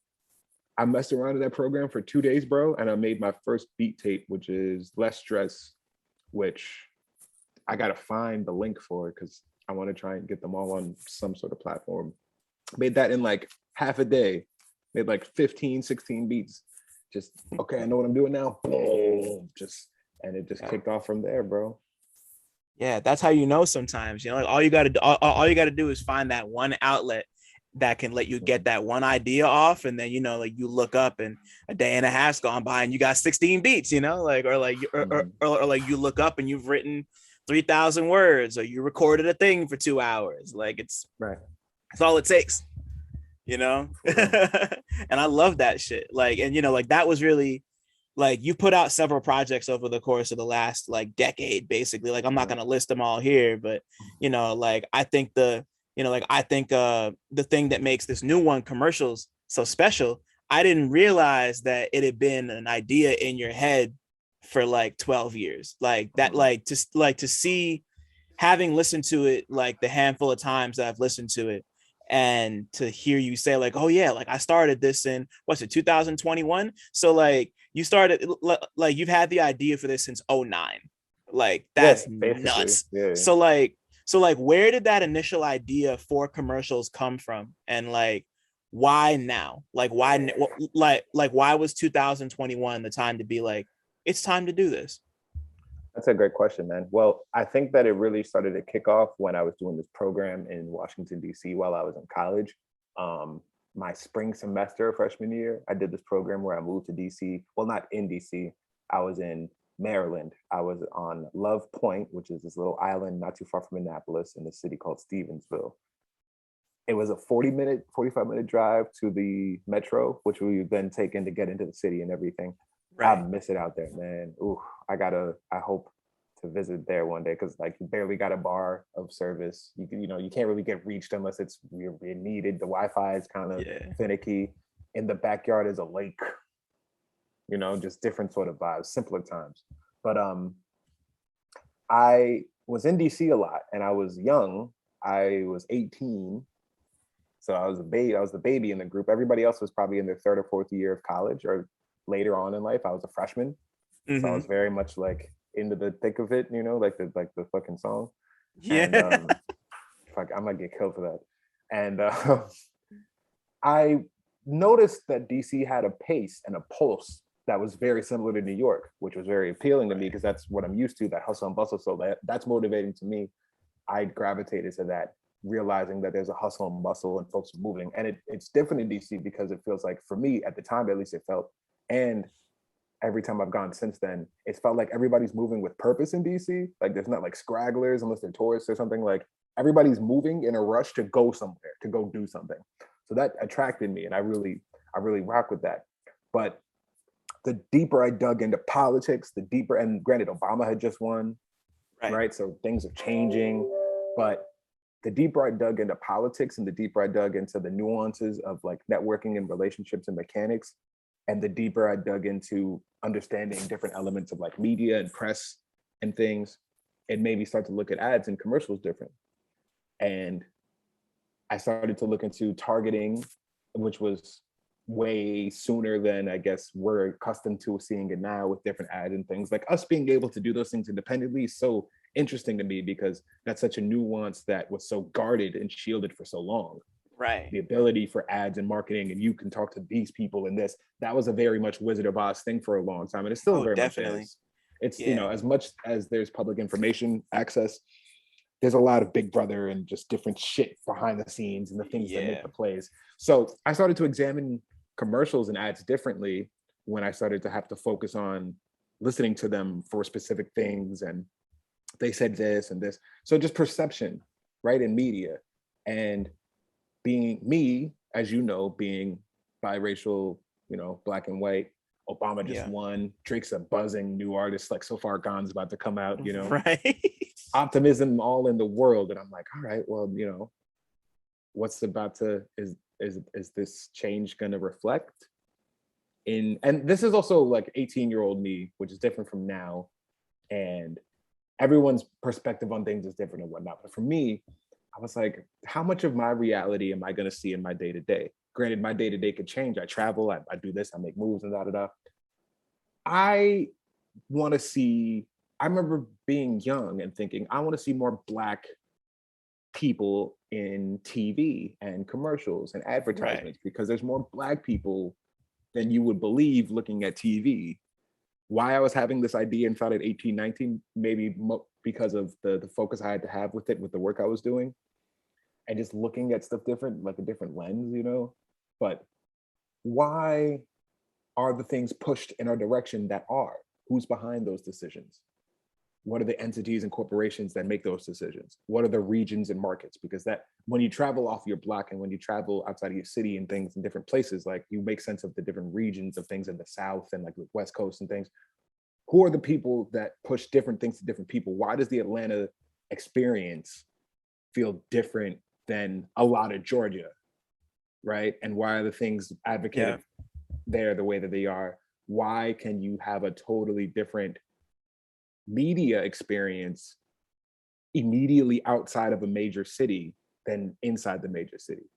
I messed around in that program for 2 days, bro. And I made my first beat tape, which is Less Stress, which I got to find the link for because I want to try and get them all on some sort of platform. Made that in like half a day. Made like 15, 16 beats. Just, okay, I know what I'm doing now. Boom, and it just kicked off from there, bro.
Yeah, that's how you know sometimes, you know, like all you got to do is find that one outlet that can let you get that one idea off. And then, you know, like you look up and a day and a half's gone by and you got 16 beats, you know, like, or like you look up and you've written 3,000 words or you recorded a thing for 2 hours. Like it's all it takes, you know? And I love that shit. Like, and you know, like that was really like, you put out several projects over the course of the last like decade, basically. Like, I'm not going to list them all here, but you know, like, I think the thing that makes this new one, Commercials, so special, I didn't realize that it had been an idea in your head for like 12 years. Like that, like to see, having listened to it, like the handful of times that I've listened to it, and to hear you say like, oh yeah, like I started this in, what's it, 2021? So like you started, like you've had the idea for this since 2009. Like that's nuts. Yeah. So like where did that initial idea for Commercials come from? And like, why now? Like why was 2021 the time to be like, it's time to do this?
That's a great question, man. Well, I think that it really started to kick off when I was doing this program in Washington, D.C. while I was in college. My spring semester of freshman year, I did this program where I moved to D.C. Well, not in D.C. I was in Maryland. I was on Love Point, which is this little island not too far from Annapolis in a city called Stevensville. It was a 45-minute drive to the metro, which we would then take in to get into the city and everything. Right. I miss it out there, man. Ooh, I hope to visit there one day because like you barely got a bar of service. You can't really get reached unless it's really needed. The Wi-Fi is kind of finicky. in the backyard is a lake, you know, just different sort of vibes, simpler times. But I was in DC a lot and I was young. I was 18. So I was a baby. I was the baby in the group. Everybody else was probably in their third or fourth year of college or later on in life. I was a freshman. So I was very much like into the thick of it, you know, like the fucking song.
Yeah.
And fuck, I might get killed for that. And I noticed that DC had a pace and a pulse that was very similar to New York, which was very appealing to me because that's what I'm used to, that hustle and bustle. So that's motivating to me. I gravitated to that, realizing that there's a hustle and bustle and folks are moving. And it's different in DC because it feels like, for me at the time, at least it felt, and every time I've gone since then, it's felt like everybody's moving with purpose in DC. Like there's not like scragglers unless they're tourists or something. Like everybody's moving in a rush to go somewhere, to go do something. So that attracted me, and I really rock with that. But the deeper I dug into politics, the deeper, and granted, Obama had just won, right? So things are changing, but the deeper I dug into politics and the deeper I dug into the nuances of like networking and relationships and mechanics, and the deeper I dug into understanding different elements of like media and press and things, it made me start to look at ads and commercials different. And I started to look into targeting, which was way sooner than I guess we're accustomed to seeing it now with different ads and things. Like us being able to do those things independently is so interesting to me because that's such a nuance that was so guarded and shielded for so long.
Right.
The ability for ads and marketing, and you can talk to these people and this, that was a very much Wizard of Oz thing for a long time. And it still very much is. It's, you know, as much as there's public information access, there's a lot of Big Brother and just different shit behind the scenes and the things that make the plays. So I started to examine commercials and ads differently when I started to have to focus on listening to them for specific things. And they said this and this. So just perception, right, in media. And being me, as you know, being biracial, you know, black and white, Obama just won. Drake's a buzzing new artist, like So Far Gone's about to come out, you know.
Right.
Optimism all in the world. And I'm like, all right, well, you know, what's about to, is this change gonna reflect in, and this is also like 18-year-old me, which is different from now. And everyone's perspective on things is different and whatnot. But for me, I was like, how much of my reality am I gonna see in my day-to-day? Granted, my day-to-day could change. I travel, I do this, I make moves and da-da-da. I wanna see, I remember being young and thinking, I wanna see more Black people in TV and commercials and advertisements because there's more Black people than you would believe looking at TV. Why I was having this idea and thought at 18, 19, maybe because of the focus I had to have with it, with the work I was doing, and just looking at stuff different, like a different lens, you know? But why are the things pushed in our direction that are? Who's behind those decisions? What are the entities and corporations that make those decisions? What are the regions and markets? Because that, when you travel off your block and when you travel outside of your city and things in different places, like you make sense of the different regions of things in the South and like the West Coast and things. Who are the people that push different things to different people? Why does the Atlanta experience feel different than a lot of Georgia, right? And why are the things advocated there the way that they are? Why can you have a totally different media experience immediately outside of a major city than inside the major city?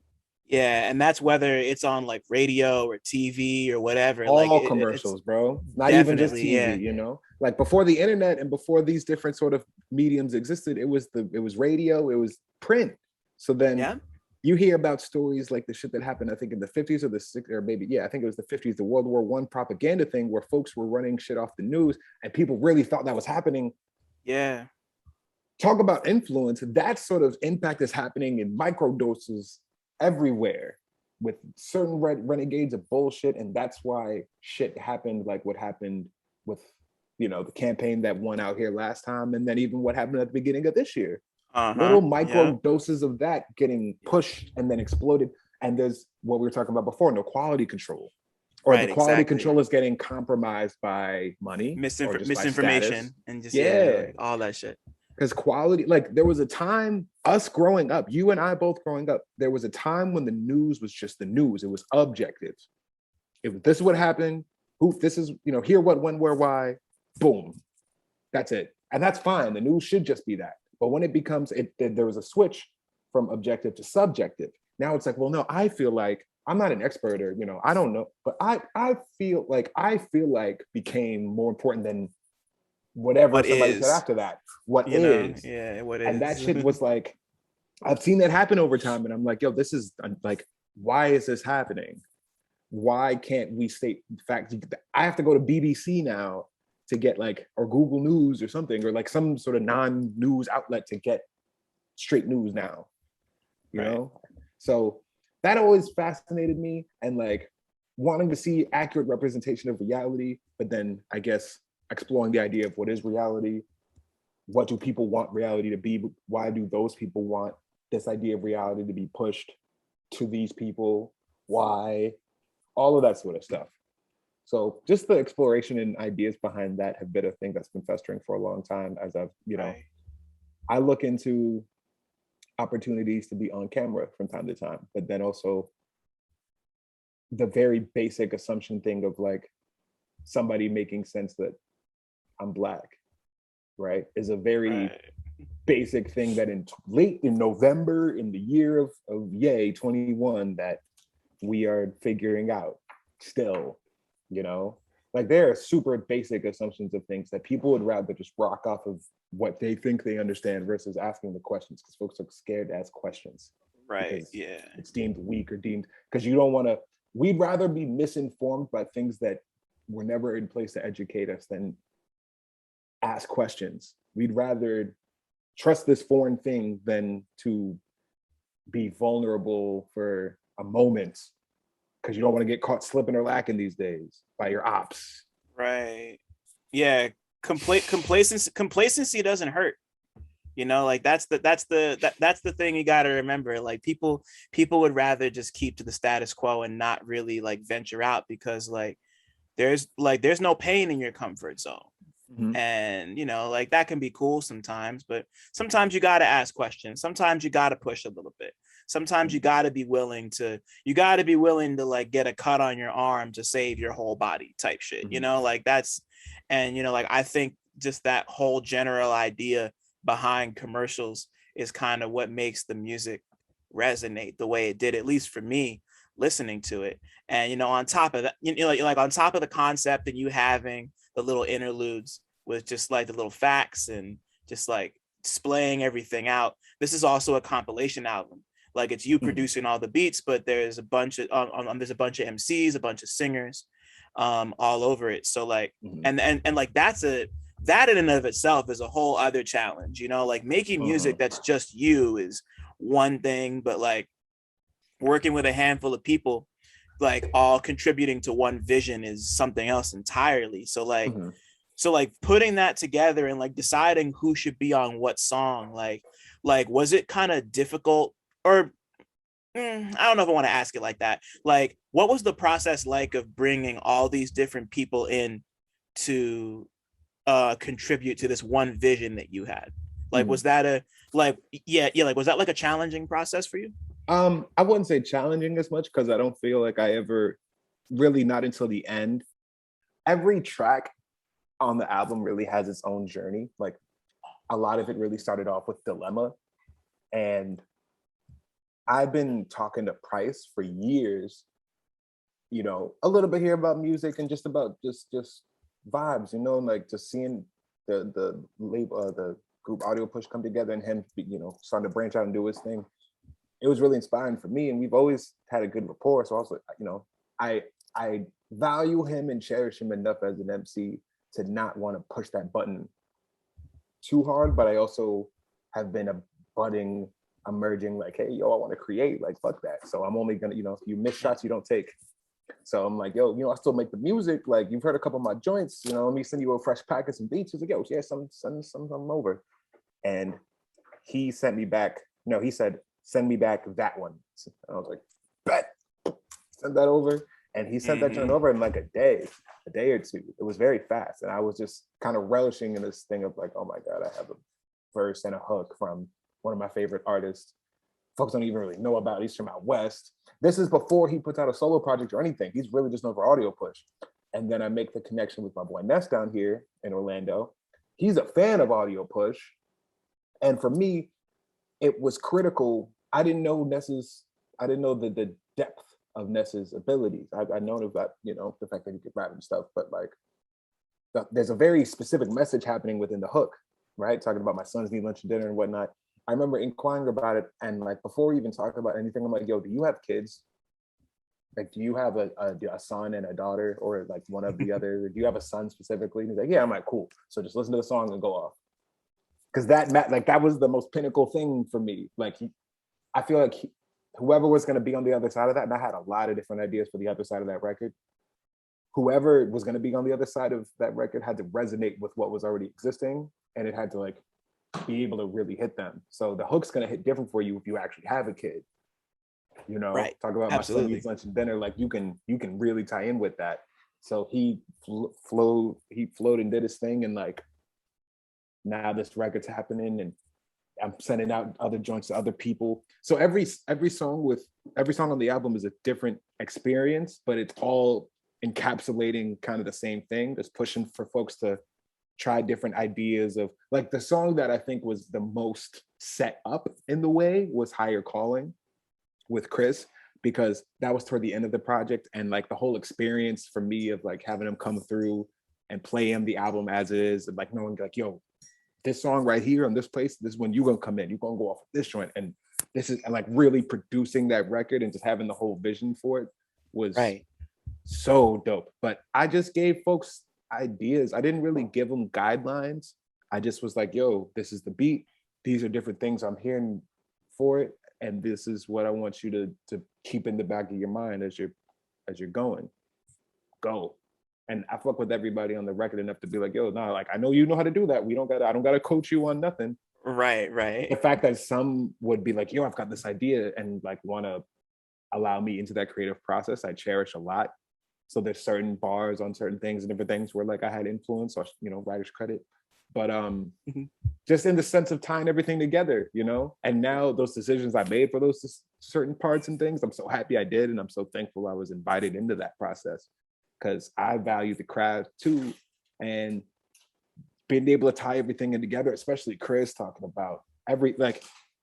Yeah, and that's whether it's on like radio or TV or whatever.
All
like
commercials, bro. Not even just TV, you know? Like before the internet and before these different sort of mediums existed, it was radio, it was print. So then you hear about stories like the shit that happened, I think in the 50s or the 60s, or maybe, I think it was the 50s, the World War I propaganda thing where folks were running shit off the news and people really thought that was happening.
Yeah.
Talk about influence. That sort of impact is happening in micro doses everywhere with certain renegades of bullshit. And that's why shit happened like what happened with, you know, the campaign that won out here last time. And then even what happened at the beginning of this year. Little micro doses of that getting pushed and then exploded. And there's what we were talking about before, no quality control. Or the quality control is getting compromised by money.
Misinformation and just all that shit.
Because quality, like there was a time, us growing up, you and I both growing up, there was a time when the news was just the news. It was objective. if this would happen, who this is, here, what, when, where, why, boom, that's it. And that's fine. The news should just be that. But when it becomes there was a switch from objective to subjective. Now it's like, well, no, I feel like I'm not an expert, or I don't know, but I feel like became more important than whatever
What
somebody said
is,
after that. What
you know,
is.
yeah, what
And that
is.
shit was like, I've seen that happen over time, and I'm like, yo, this is like, why is this happening? Why can't we state the fact? I have to go to BBC now to get or Google News or something, or some sort of non-news outlet to get straight news now, you
Right.
know? So that always fascinated me, and wanting to see accurate representation of reality, but then I guess exploring the idea of what is reality, what do people want reality to be, why do those people want this idea of reality to be pushed to these people, why, all of that sort of stuff. So just the exploration and ideas behind that have been a thing that's been festering for a long time, as I've,
Right.
I look into opportunities to be on camera from time to time, but then also the very basic assumption thing of somebody making sense that I'm Black, right, is a very
Right.
basic thing that late in November, in the year of yay 21, that we are figuring out still, there are super basic assumptions of things that people would rather just rock off of what they think they understand versus asking the questions, because folks are scared to ask questions.
Right. Yeah.
It's deemed weak, or deemed, because you don't want to, we'd rather be misinformed by things that were never in place to educate us than ask questions. We'd rather trust this foreign thing than to be vulnerable for a moment, because you don't want to get caught slipping or lacking these days by your ops.
Right. Yeah. Complacency doesn't hurt. That's the thing you got to remember. People would rather just keep to the status quo and not really venture out, because there's no pain in your comfort zone.
Mm-hmm.
And that can be cool sometimes, but sometimes you got to ask questions. Sometimes you got to push a little bit. Sometimes you got to be willing to get a cut on your arm to save your whole body type shit. That's, and I think just that whole general idea behind commercials is kind of what makes the music resonate the way it did, at least for me, listening to it. And on top of that, on top of the concept and you having the little interludes with just the little facts and just displaying everything out, this is also a compilation album. It's you producing all the beats, but there's a bunch of there's a bunch of MCs, a bunch of singers all over it. So that in and of itself is a whole other challenge, making music that's just you is one thing, but working with a handful of people all contributing to one vision is something else entirely. So putting that together and deciding who should be on what song, was it kind of difficult, or I don't know if I want to ask it like that. What was the process of bringing all these different people in to contribute to this one vision that you had? Was that was that a challenging process for you?
I wouldn't say challenging as much, because I don't feel like I ever really, not until the end. Every track on the album really has its own journey. A lot of it really started off with Dilemma, and I've been talking to Price for years, a little bit here about music and just about just vibes, just seeing the label, the group Audio Push come together, and him, starting to branch out and do his thing. It was really inspiring for me, and we've always had a good rapport. So also, I value him and cherish him enough as an MC to not want to push that button too hard. But I also have been a budding, emerging, hey, yo, I want to create, fuck that. So I'm only gonna, if you miss shots, you don't take. So I'm yo, I still make the music. You've heard a couple of my joints, let me send you a fresh pack of some beats. He's yo, yeah, send some over. And he sent me back. No, he said, send me back that one. And I was bet, send that over. And he sent that joint over in a day or two. It was very fast. And I was just kind of relishing in this thing of oh my God, I have a verse and a hook from one of my favorite artists folks don't even really know about. He's from out west. This is before he puts out a solo project or anything. He's really just known for audio push. And then I make the connection with my boy Ness down here in Orlando. He's a fan of audio push. And for me, it was critical. I didn't know the depth of Ness's abilities. I known about, the fact that he could rap and stuff, but like, there's a very specific message happening within the hook, right? Talking about my sons need lunch and dinner and whatnot. I remember inquiring about it, and like before we even talked about anything, I'm like, yo, do you have kids? Like, do you have a son and a daughter, or like one of the other? Do you have a son specifically? And he's like, yeah. I'm like, cool. So just listen to the song and go off. Because that was the most pinnacle thing for me. Like, I feel like whoever was going to be on the other side of that, and I had a lot of different ideas for the other side of that record. Whoever was going to be on the other side of that record had to resonate with what was already existing, and it had to like be able to really hit them. So the hook's going to hit different for you if you actually have a kid.
Right.
Talk about
Absolutely.
my son eats lunch and dinner. Like you can really tie in with that. So he flowed and did his thing, and like now this record's happening, and I'm sending out other joints to other people. So every song on the album is a different experience, but it's all encapsulating kind of the same thing, just pushing for folks to try different ideas of like the song that I think was the most set up in the way was Higher Calling with Chris, because that was toward the end of the project, and like the whole experience for me of like having him come through and play him the album as it is, and like knowing like, yo, this song right here on this place, this is when you're gonna come in, you're gonna go off this joint, and this is like really producing that record and just having the whole vision for it was
right.
So dope. But I just gave folks ideas. I didn't really give them guidelines. I just was like, yo, this is the beat. These are different things I'm hearing for it. And this is what I want you to keep in the back of your mind as you're going. Go. And I fuck with everybody on the record enough to be like, yo, no, like I know you know how to do that. I don't gotta coach you on nothing.
Right.
The fact that some would be like, yo, I've got this idea, and like wanna allow me into that creative process, I cherish a lot. So there's certain bars on certain things and different things where like I had influence or, writer's credit. But just in the sense of tying everything together, and now those decisions I made for those certain parts and things, I'm so happy I did. And I'm so thankful I was invited into that process, because I value the craft too. And being able to tie everything in together, especially Chris talking about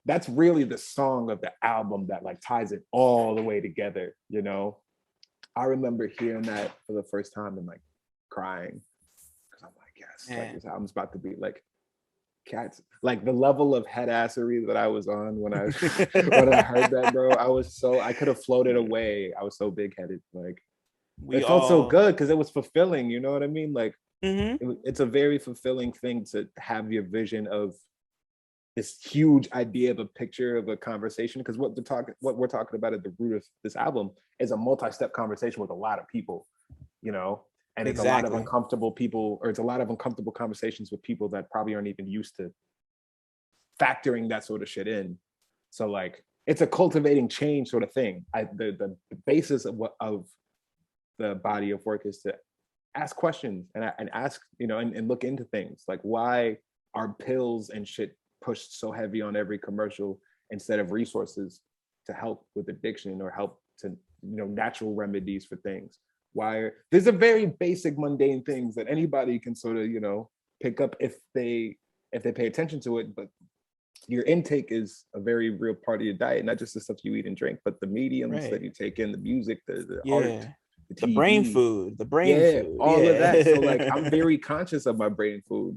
that's really the song of the album that like ties it all the way together, I remember hearing that for the first time and like crying, because I'm like, yes, like this album's about to be like cats. Like the level of headassery that I was on when I when I heard that, bro, I could have floated away. I was so big headed. Like it felt so good because it was fulfilling. You know what I mean? Like it's a very fulfilling thing to have your vision of this huge idea of a picture of a conversation, because what we're talking about at the root of this album is a multi-step conversation with a lot of people, and it's a lot of uncomfortable people, or it's a lot of uncomfortable conversations with people that probably aren't even used to factoring that sort of shit in. So like it's a cultivating change sort of thing. The basis of the body of work is to ask questions and ask, and look into things like, why are pills and shit pushed so heavy on every commercial instead of resources to help with addiction or help to natural remedies for things? Why there's a very basic mundane things that anybody can sort of pick up if they pay attention to it, but your intake is a very real part of your diet, not just the stuff you eat and drink, but the mediums that you take in, the music, the art,
the brain food,
all of that. So like I'm very conscious of my brain food,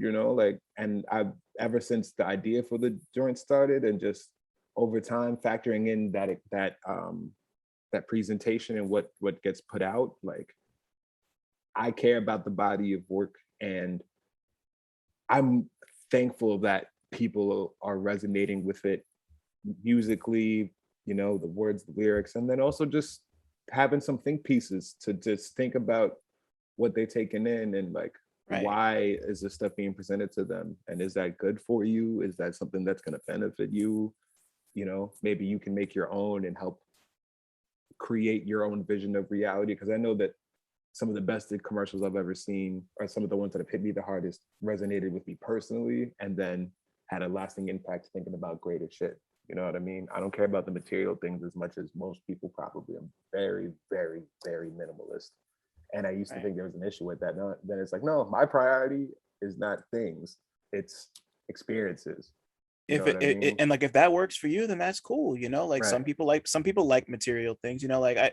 and I've ever since the idea for the joint started, and just over time factoring in that presentation and what gets put out, like I care about the body of work, and I'm thankful that people are resonating with it musically, the words, the lyrics, and then also just having some think pieces to just think about what they're taking in, and like why is this stuff being presented to them, and is that good for you? Is that something that's going to benefit you? Maybe you can make your own and help create your own vision of reality, because I know that some of the best commercials I've ever seen are some of the ones that have hit me the hardest, resonated with me personally, and then had a lasting impact thinking about greater shit. You know what I mean? I don't care about the material things as much as most people probably. I'm very, very, very minimalist. And I used to think there was an issue with that. No, then it's like, no, my priority is not things, it's experiences. You know
If
what I mean?
and like if that works for you, then that's cool. Like
Right.
some people like material things. Like I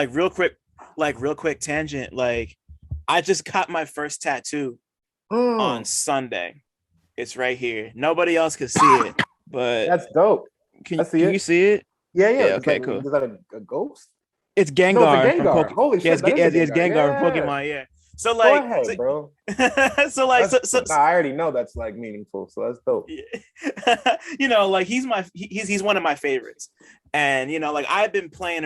real quick tangent. Like I just got my first tattoo on
Mm,
Sunday. It's right here. Nobody else can see it, but
that's dope. I see
can you
it.
see it?
Yeah, yeah.
Yeah.
It's like,
Okay. Cool.
is that a ghost?
It's
No, it's a
Gengar from
Gengar.
Pokemon.
Holy
Yeah,
shit, that is a
it's
Gengar.
Gengar from
Yeah.
Pokemon. Yeah. So
Go
like,
ahead, bro.
so like,
That's nah, I already know that's like meaningful, so that's dope.
like he's one of my favorites, and like I've been playing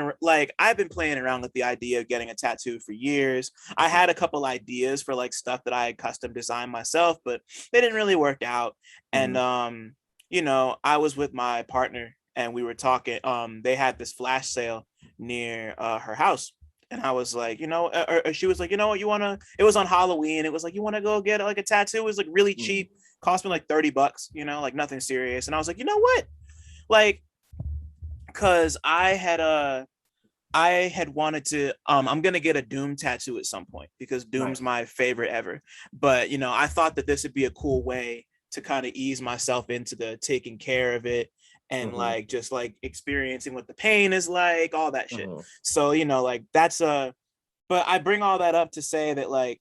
around with the idea of getting a tattoo for years. I had a couple ideas for like stuff that I had custom designed myself, but they didn't really work out. And
Mhm.
I was with my partner and we were talking. They had this flash sale near her house. And I was like, she was like, what, it was on Halloween. It was like, you want to go get like a tattoo? It was like really
Mhm.
cheap, cost me like $30, like nothing serious. And I was like, you know what? Like, cause I had wanted to I'm gonna get a Doom tattoo at some point because Doom's
Nice.
my favorite ever. But I thought that this would be a cool way to kind of ease myself into the taking care of it and
Mhm.
like just like experiencing what the pain is like, all that shit.
Mhm.
So, like that's but I bring all that up to say that like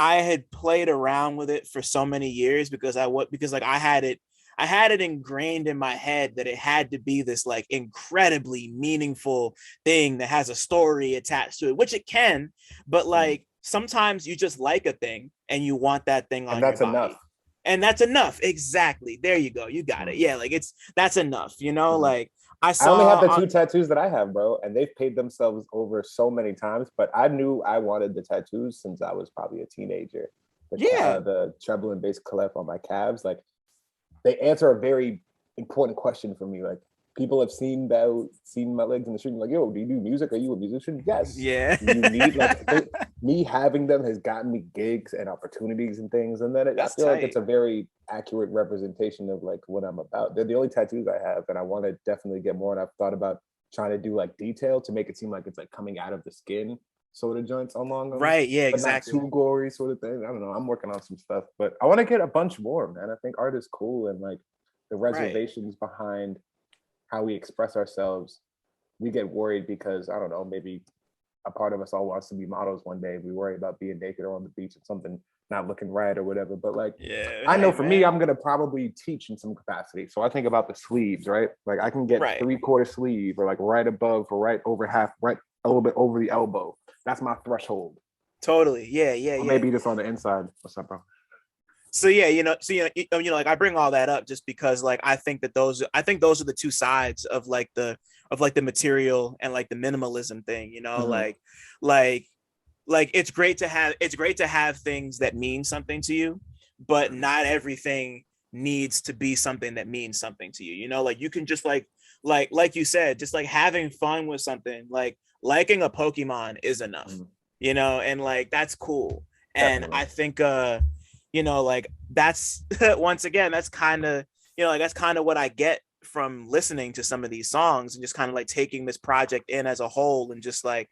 I had played around with it for so many years because like I had it ingrained in my head that it had to be this like incredibly meaningful thing that has a story attached to it, which it can, but
Mhm.
like sometimes you just like a thing and you want that thing
And
on your
that's enough.
body. And that's enough. Exactly. There you go. You got it.
Mhm.
Yeah, like that's enough,
Mhm.
like I
I only have
saw
the two tattoos that I have, bro, and they've paid themselves over so many times. But I knew I wanted the tattoos since I was probably a teenager.
yeah.
The treble and bass clef on my calves, like they answer a very important question for me. Like people have seen my legs in the street, and like, yo, do you do music? Are you a musician? Yes.
Yeah.
You need me having them has gotten me gigs and opportunities and things, and then I
That's
feel like it's
tight.
a very accurate representation of like what I'm about. They're the only tattoos I have, and I want to definitely get more. And I've thought about trying to do like detail to make it seem like it's like coming out of the skin sort of joints along them,
Right. Yeah,
but not
exactly.
too gory sort of thing. I don't know. I'm working on some stuff, but I want to get a bunch more, man. I think art is cool, and like the
Right.
reservations behind how we express ourselves, we get worried because I don't know, maybe a part of us all wants to be models one day. We worry about being naked or on the beach and something not looking right or whatever. But like,
Yeah.
I know
Hey,
for me,
man.
I'm gonna probably teach in some capacity. So I think about the sleeves, right? Like I can get
Right.
3/4 sleeve or like right above or right over half, right a little bit over the elbow. That's my threshold.
Totally. Yeah. Yeah.
Or
Yeah.
maybe just on the inside. What's up, bro?
So yeah, like I bring all that up just because like I think those are the two sides of like the material and like the minimalism thing,
Mm-hmm.
like it's great to have things that mean something to you, but not everything needs to be something that means something to you. Like you can just like you said, just like having fun with something, like liking a Pokemon is enough,
Mm-hmm.
and like that's cool. And
Definitely.
I think like that's once again, that's kind of like that's kind of what I get from listening to some of these songs and just kind of like taking this project in as a whole and just like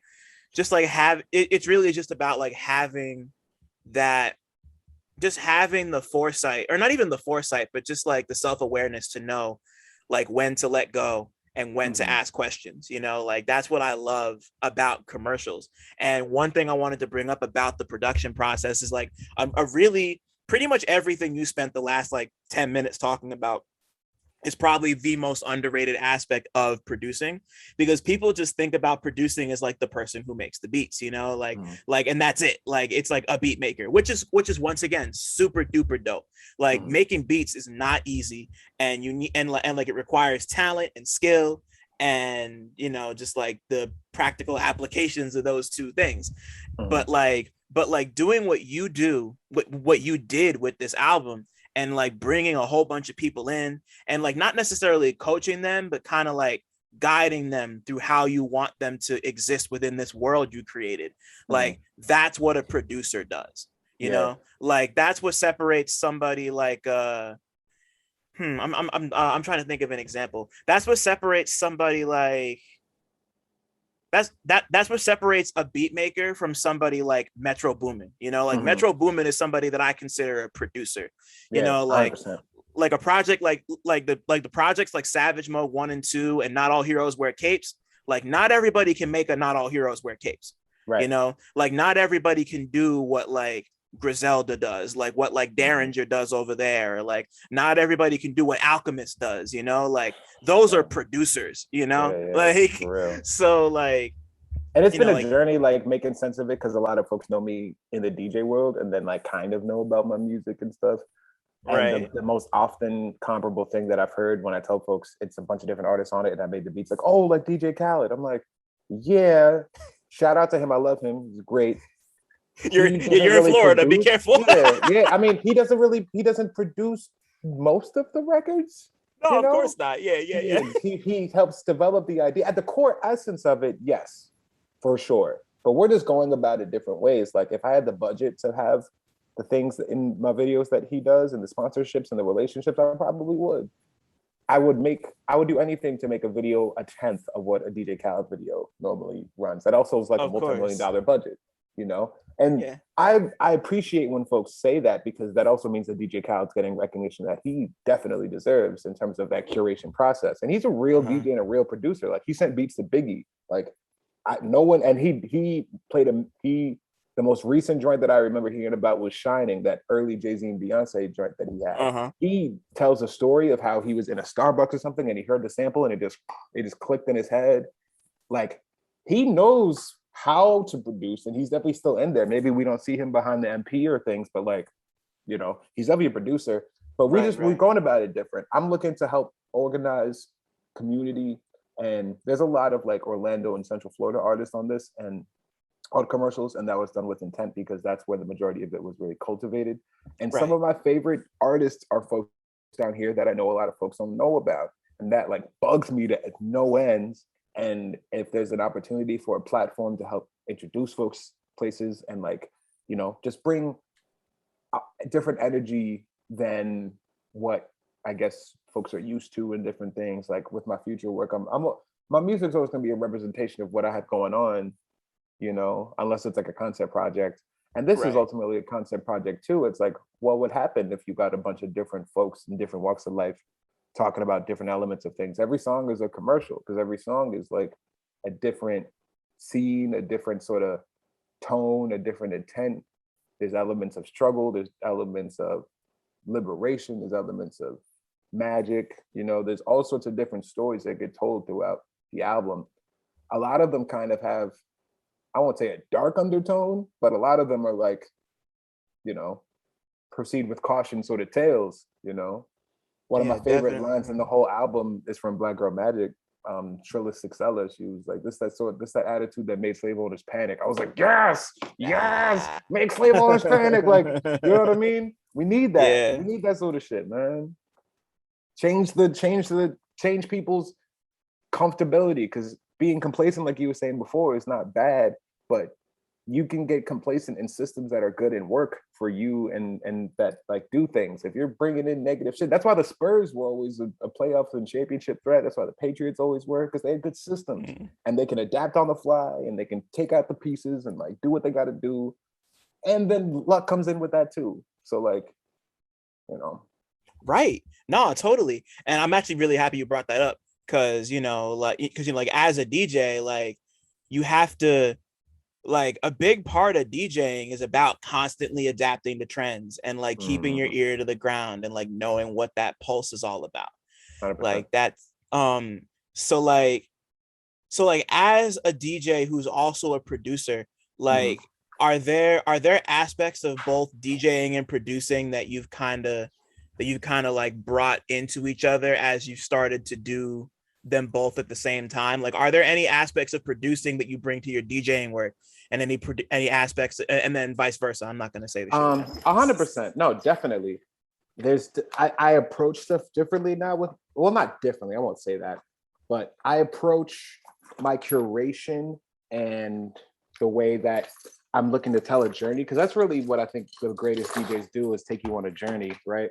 have it's really just about like having that, just having the foresight, or not even the foresight, but just like the self-awareness to know like when to let go and when to
Mm-hmm.
ask questions. Like that's what I love about commercials. And one thing I wanted to bring up about the production process is like a really pretty much everything you spent the last like 10 minutes talking about is probably the most underrated aspect of producing, because people just think about producing as like the person who makes the beats,
Mm-hmm.
like and that's it, like it's like a beat maker, which is once again super duper dope. Like
Mm-hmm.
making beats is not easy, and you need and like it requires talent and skill, and just like the practical applications of those two things.
Mm-hmm.
But like doing what you did with this album, and like bringing a whole bunch of people in, and like not necessarily coaching them, but kind of like guiding them through how you want them to exist within this world you created.
Mm-hmm.
Like that's what a producer does,
Yeah.
like that's what separates somebody like I'm trying to think of an example. That's what separates somebody like that's what separates a beat maker from somebody like Metro Boomin. You know, like
Hmm.
Metro Boomin is somebody that I consider a producer. You
Yeah,
know,
100%.
like a project like the projects like Savage Mode 1 and 2 and Not All Heroes Wear Capes. Like not everybody can make a Not All Heroes Wear Capes. You
Right.
know, like not everybody can do what like Griselda does, like what like
Mhm.
Derringer does over there. Like not everybody can do what Alchemist does, you know, like those are
Yeah,
producers, you know,
yeah, yeah,
like
for real.
so like,
And it's
you
been
know,
a
like,
journey, like making sense of it, because a lot of folks know me in the DJ world, and then like kind of know about my music and stuff. And
right.
the most often comparable thing that I've heard when I tell folks it's a bunch of different artists on it, and I made the beats, like, oh, like DJ Khaled. I'm like, yeah, shout out to him. I love him. He's great. He doesn't
You're in
really
Florida, be
produce.
careful.
Yeah, yeah. I mean, he doesn't produce most of the records,
No,
you
of course
know?
not. Yeah, yeah, yeah.
He helps develop the idea. At the core essence of it, yes, for sure. But we're just going about it different ways. Like if I had the budget to have the things in my videos that he does and the sponsorships and the relationships, I probably would. I would do anything to make a video a tenth of what a DJ Khaled video normally runs. That also is like a
Of
multi-million
course.
dollar budget, you know? And
Yeah.
I appreciate when folks say that, because that also means that DJ Khaled's getting recognition that he definitely deserves in terms of that curation process. And he's a real
Uh-huh.
DJ and a real producer. Like he sent beats to Biggie. Like no one, and he played the most recent joint that I remember hearing about was Shining, that early Jay-Z and Beyonce joint that he had.
Uh-huh.
He tells a story of how he was in a Starbucks or something and he heard the sample and it just clicked in his head. Like he knows how to produce, and he's definitely still in there. Maybe we don't see him behind the MP or things, but like, he's definitely a producer. But
Right,
we're
right.
going about it different. I'm looking to help organize community, and there's a lot of like Orlando and Central Florida artists on this and on commercials, and that was done with intent because that's where the majority of it was really cultivated. And some
Right.
of my favorite artists are folks down here that I know a lot of folks don't know about, and that like bugs me to no ends. And if there's an opportunity for a platform to help introduce folks places and like, just bring a different energy than what I guess folks are used to in different things. Like with my future work, my music's always going to be a representation of what I have going on, unless it's like a concept project. And this is
Right.
ultimately a concept project too. It's like, what would happen if you got a bunch of different folks in different walks of life talking about different elements of things? Every song is a commercial because every song is like a different scene, a different sort of tone, a different intent. There's elements of struggle, there's elements of liberation, there's elements of magic, there's all sorts of different stories that get told throughout the album. A lot of them kind of have, I won't say a dark undertone, but a lot of them are like, you know, proceed with caution sort of tales. One of my
Yeah,
favorite
definitely.
lines in the whole album is from Black Girl Magic. Trillis Sixella, she was like, this that attitude that made slave owners panic. I was like, yes,
Ah.
make slave owners panic. Like, you know what I mean? We need that. We
Yeah.
need that sort of shit, man. Change people's comfortability, because being complacent, like you were saying before, is not bad, but you can get complacent in systems that are good and work for you and that like do things. If you're bringing in negative shit, that's why the Spurs were always a playoff and championship threat. That's why the Patriots always were, because they had good systems
Mm.
and they can adapt on the fly and they can take out the pieces and like do what they got to do. And then luck comes in with that too. So like, you know,
Right. No, totally. And I'm actually really happy you brought that up because, like as a DJ, like you have to like a big part of DJing is about constantly adapting to trends and like keeping your
100%.
ear to the ground and like knowing what that pulse is all about. Like that's so like as a DJ who's also a producer,
Mhm.
like are there aspects of both DJing and producing that you've kind of like brought into each other as you started to do them both at the same time? Like are there any aspects of producing that you bring to your DJing work and any aspects and then vice versa? I'm not going to say the shit again.
100%. No, definitely. I approach stuff differently now with, well, not differently, I won't say that, but I approach my curation and the way that I'm looking to tell a journey, because that's really what I think the greatest DJs do, is take you on a journey, right?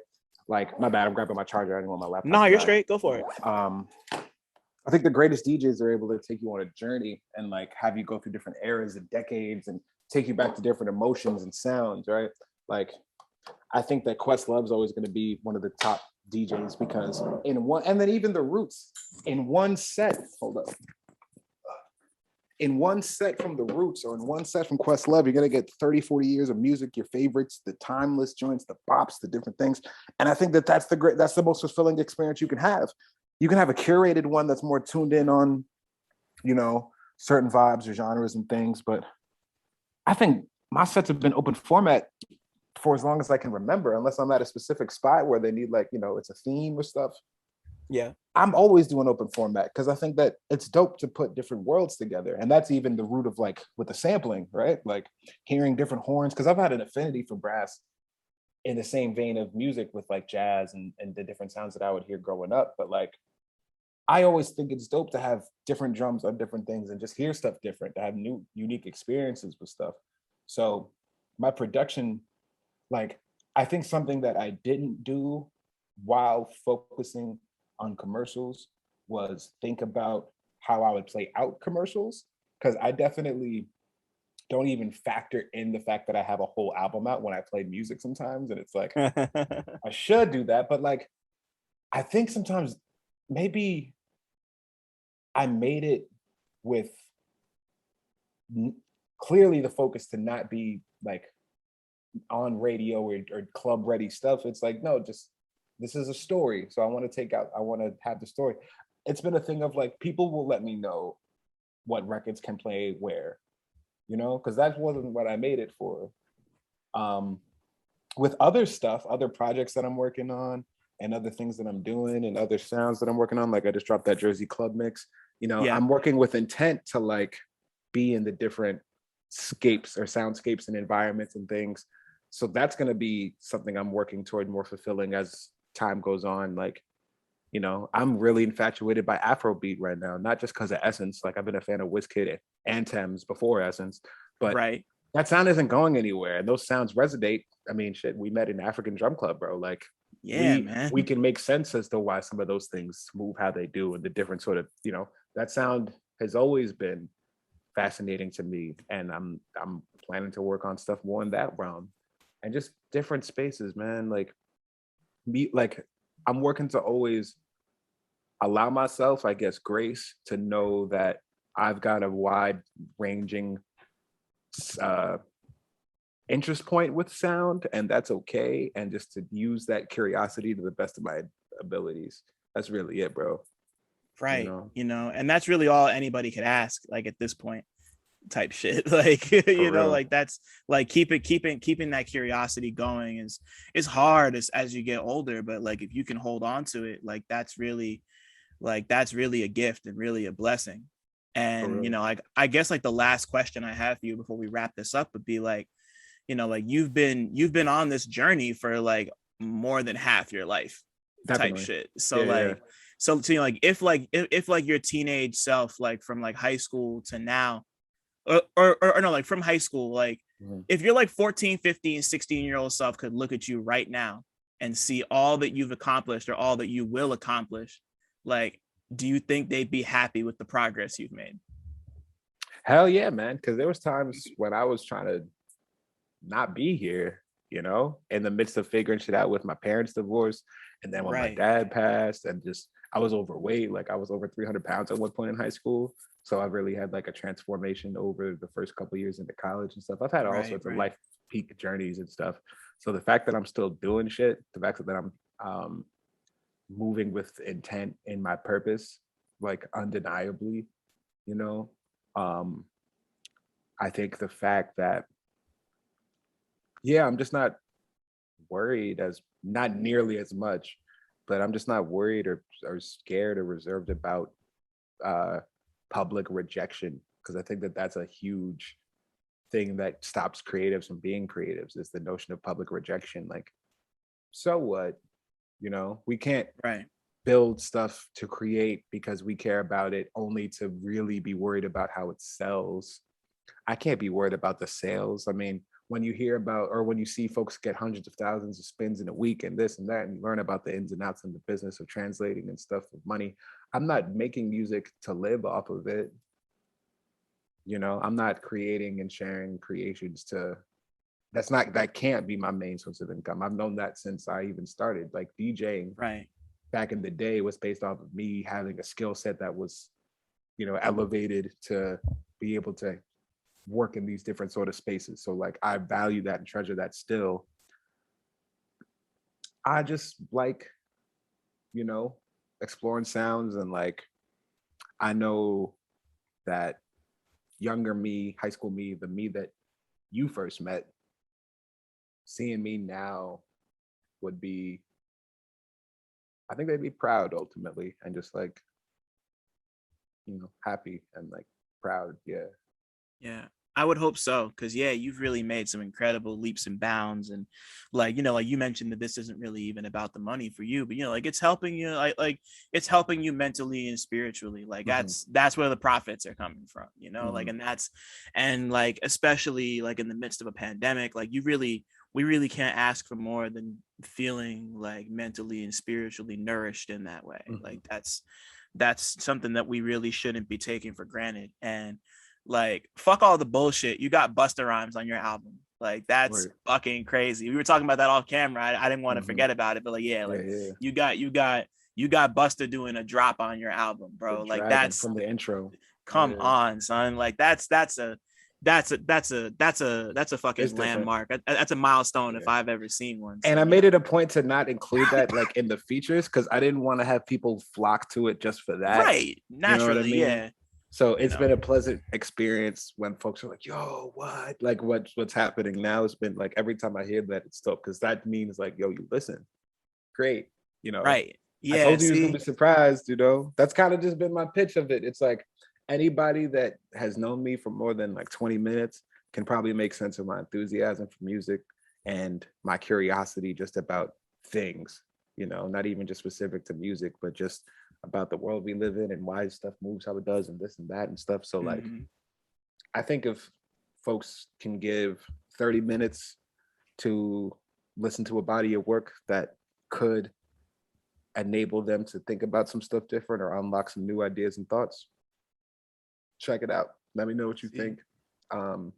Like, my bad, I'm grabbing my charger. I didn't want my laptop.
No, you're straight. Go for it.
I think the greatest DJs are able to take you on a journey and like have you go through different eras and decades and take you back to different emotions and sounds, right? Like, I think that Questlove's always going to be one of the top DJs, because in one, and then even the Roots, in one set, hold up, in one set from the Roots or in one set from Questlove, you're going to get 30, 40 years of music, your favorites, the timeless joints, the bops, the different things. And I think that that's the most fulfilling experience you can have. You can have a curated one that's more tuned in on, you know, certain vibes or genres and things. But I think my sets have been open format for as long as I can remember, unless I'm at a specific spot where they need, like, you know, it's a theme or stuff.
Yeah.
I'm always doing open format because I think that it's dope to put different worlds together. And that's even the root of, like, with the sampling, right? Like hearing different horns, because I've had an affinity for brass in the same vein of music with like jazz and the different sounds that I would hear growing up. But like, I always think it's dope to have different drums on different things and just hear stuff different, to have new, unique experiences with stuff. So my production, like, I think something that I didn't do while focusing on commercials was think about how I would play out commercials. Because I definitely don't even factor in the fact that I have a whole album out when I play music sometimes. And it's like, I should do that. But like, I think sometimes maybe I made it with clearly the focus to not be like on radio or club ready stuff. It's like, no, just this is a story. So I want to have the story. It's been a thing of like, people will let me know what records can play where, you know, because that wasn't what I made it for. With other stuff, other projects that I'm working on and other things that I'm doing and other sounds that I'm working on, like I just dropped that Jersey Club mix, you know, yeah. I'm working with intent to like be in the different scapes or soundscapes and environments and things. So that's going to be something I'm working toward more fulfilling as time goes on. Like, you know, I'm really infatuated by Afrobeat right now, not just because of Essence. Like, I've been a fan of Wizkid and Thames before Essence, but
right.
That sound isn't going anywhere. And those sounds resonate. I mean, shit, we met in African Drum Club, bro. Like,
yeah, man.
We can make sense as to why some of those things move how they do and the different sort of, you know, that sound has always been fascinating to me. And I'm planning to work on stuff more in that realm and just different spaces, man. Like, I'm working to always allow myself, I guess, grace to know that I've got a wide ranging interest point with sound, and that's okay. And just to use that curiosity to the best of my abilities. That's really it, bro.
Right. You know, and that's really all anybody could ask, like at this point, type shit. Like, you know, like that's like keeping that curiosity going is hard as you get older. But like, if you can hold on to it, like that's really a gift and really a blessing. And, you know, like, I guess like the last question I have for you before we wrap this up would be like, you know, like you've been on this journey for like more than half your life. Definitely. Type shit. So so you know, like if like your teenage self, like from like high school to now, or no, like from high school, like if you're like 14, 15, 16-year-old self could look at you right now and see all that you've accomplished or all that you will accomplish, like, do you think they'd be happy with the progress you've made?
Hell yeah, man. Because there was times when I was trying to not be here, you know, in the midst of figuring shit out with my parents' divorce. And then when my dad passed, and just, I was overweight. Like, I was over 300 pounds at one point in high school. So I really had like a transformation over the first couple of years into college and stuff. I've had all sorts of life peak journeys and stuff. So the fact that I'm still doing shit, the fact that I'm moving with intent in my purpose, like undeniably, you know, I think the fact that, yeah, I'm just not worried not nearly as much, but I'm just not worried or scared or reserved about public rejection, because I think that that's a huge thing that stops creatives from being creatives, is the notion of public rejection. Like, so what? You know, we can't build stuff to create because we care about it only to really be worried about how it sells. I can't be worried about the sales. I mean, when you hear about or when you see folks get hundreds of thousands of spins in a week and this and that, and you learn about the ins and outs in the business of translating and stuff with money, I'm not making music to live off of it. You know, I'm not creating and sharing creations to that can't be my main source of income. I've known that since I even started. Like DJing
Right.
back in the day was based off of me having a skill set that was, you know, elevated to be able to work in these different sort of spaces. So like I value that and treasure that still. I just like, you know, exploring sounds, and like I know that younger me, high school me, the me that you first met, seeing me now would be, I think they'd be proud ultimately, and just like, you know, happy and like proud. Yeah.
Yeah, I would hope so, because yeah, you've really made some incredible leaps and bounds, and like, you know, like you mentioned that this isn't really even about the money for you, but you know, like it's helping you, like it's helping you mentally and spiritually. Like
Mm-hmm.
that's where the profits are coming from, you know, like,
Mm-hmm.
and like especially like in the midst of a pandemic, like we really can't ask for more than feeling like mentally and spiritually nourished in that way.
Mm-hmm.
Like that's something that we really shouldn't be taking for granted. And like, fuck all the bullshit. You got Busta Rhymes on your album. Like, that's
Right.
fucking crazy. We were talking about that off camera. I didn't want to
Mm-hmm.
forget about it, but like, yeah,
Yeah,
like
yeah.
you got Busta doing a drop on your album,
The
bro. Like,
dragon
that's,
from the intro.
come
Yeah.
on, son. Like, that's a
It's
fucking
different.
landmark. That's a milestone if
Yeah.
I've ever seen one.
And
So,
I
you
made
know,
it a point to not include that like in the features because I didn't want to have people flock to it just for that.
right,
You know what I
naturally,
mean?
yeah,
So
you
it's
know,
been a pleasant experience when folks are like, "Yo, what? Like, what's happening now?" It's been like every time I hear that, it's dope because that means like, "Yo, you listen, great." You know,
right,
I
yeah.
told you was gonna
See,
be surprised. You know, that's kind of just been my pitch of it. It's like anybody that has known me for more than like 20 minutes can probably make sense of my enthusiasm for music and my curiosity just about things. You know, not even just specific to music, but just about the world we live in and why stuff moves how it does and this and that and stuff. So like
mhm,
I think if folks can give 30 minutes to listen to a body of work that could enable them to think about some stuff different or unlock some new ideas and thoughts, check it out. Let me know what you
see,
think. Um,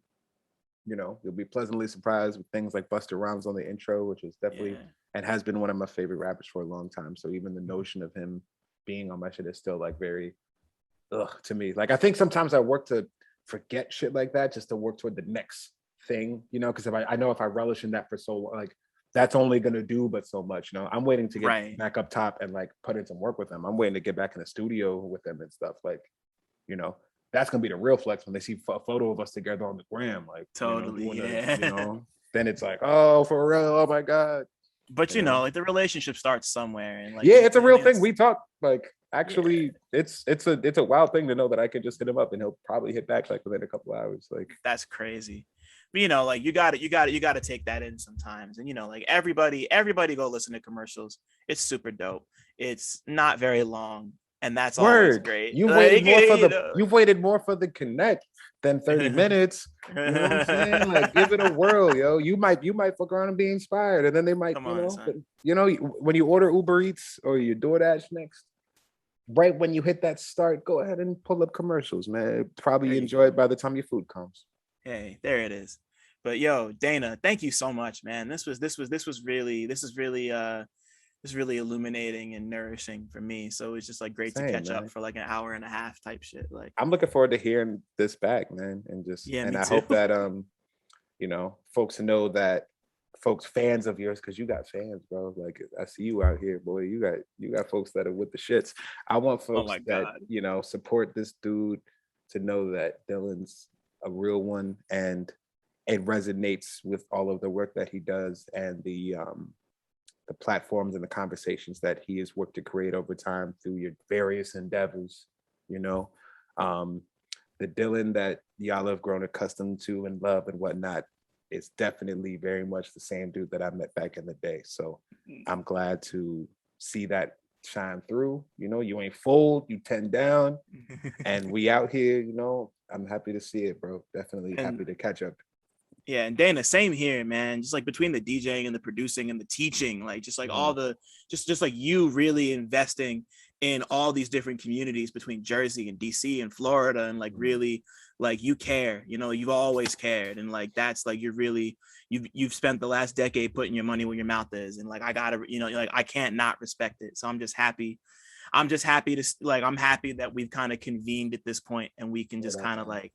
you know, you'll be pleasantly surprised with things like Buster Rhymes on the intro, which is definitely
yeah.
and has been one of my favorite rappers for a long time. So even the notion of him being on my shit is still like very ugh to me. Like I think sometimes I work to forget shit like that just to work toward the next thing, you know, because if I know if I relish in that for so long, like that's only gonna do but so much. You know, I'm waiting to get
Right.
back up top and like put in some work with them. I'm waiting to get back in the studio with them and stuff. Like, you know, that's gonna be the real flex when they see a photo of us together on the gram, like, you know,
Totally,
doing the, you
yeah.
know, then it's like, oh, for real, oh my God,
But
you
you know,
know.
like the relationship starts somewhere, and like
Yeah, it's a
I
real
think
thing.
that's
We talk like
yeah,
actually it's a wild thing to know that I could just hit him up and he'll probably hit back like within a couple hours. Like
that's crazy. But you know, like you got to take that in sometimes, and you know, like everybody go listen to commercials. It's super dope. It's not very long, and that's always
word.
great.
You've waited
Like
more for
you
the
know.
you've waited more for the connect than 30 minutes. You know what I'm saying? Like give it a whirl, yo. You might fuck around and be inspired. And then they might,
Come
you
on,
know, but
son.
you know, when you order Uber Eats or you DoorDash next, right when you hit that start, go ahead and pull up commercials, man.
There
Probably
you
enjoy
go.
it by the time your food comes.
Hey, there it is. But yo, Dana, thank you so much, man. This really illuminating and nourishing for me. So it's just like great to
Same,
catch up
man.
for like an hour and a half type shit. Like,
I'm looking forward to hearing this back, man. And just
yeah,
and
me
I
too.
hope that you know, folks know that folks fans of yours, because you got fans, bro. Like I see you out here, boy. You got folks that are with the shits. I want
Oh
folks
my
that,
God.
you know, support this dude to know that Dylan's a real one and it resonates with all of the work that he does and the platforms and the conversations that he has worked to create over time through your various endeavors, you know. Um, the Dylan that y'all have grown accustomed to and love and whatnot is definitely very much the same dude that I met back in the day. So I'm glad to see that shine through. You know, you ain't fold, you 10 down, and we out here, you know, I'm happy to see it, bro. Definitely
And
happy to catch up.
yeah, and Dana, same here, man. Just like between the DJing and the producing and the teaching, like just like all the just like you really investing in all these different communities between Jersey and DC and Florida, and like really like you care, you know, you've always cared, and like that's like you're really you've spent the last decade putting your money where your mouth is, and like I gotta, you know, like I can't not respect it. So I'm just happy. I'm just happy to like I'm happy that we've kind of convened at this point and we can just kind of like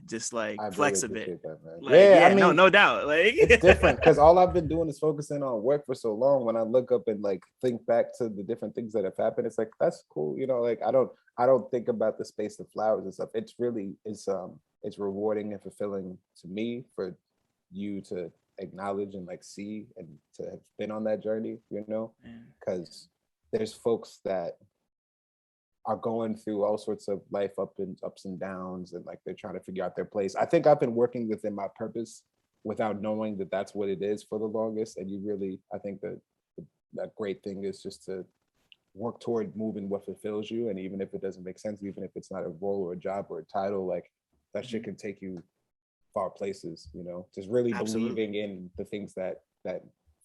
just like
I
flex
really
a bit.
that, man.
Like, yeah,
I mean,
no doubt. Like
it's different because all I've been doing is focusing on work for so long. When I look up and like think back to the different things that have happened, it's like that's cool, you know. Like I don't think about the space of flowers and stuff. It's really it's rewarding and fulfilling to me for you to acknowledge and like see and to have been on that journey, you know, because there's folks that are going through all sorts of life ups and downs, and like they're trying to figure out their place. I think I've been working within my purpose without knowing that that's what it is for the longest. And you really, I think that that great thing is just to work toward moving what fulfills you. And even if it doesn't make sense, even if it's not a role or a job or a title, like that shit can take you far places, you know, just really believing in the things that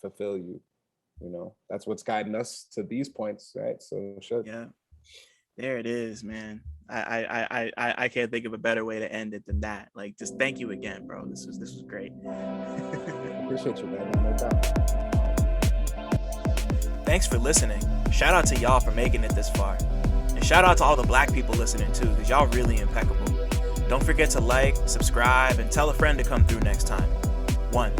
fulfill you, you know. That's what's guiding us to these points, right? So
yeah, there it is, man. I can't think of a better way to end it than that. Like, just thank you again, bro. This was great.
Appreciate you, man. No doubt.
Thanks for listening. Shout out to y'all for making it this far. And shout out to all the Black people listening too, because y'all really impeccable. Don't forget to like, subscribe, and tell a friend to come through next time. 1.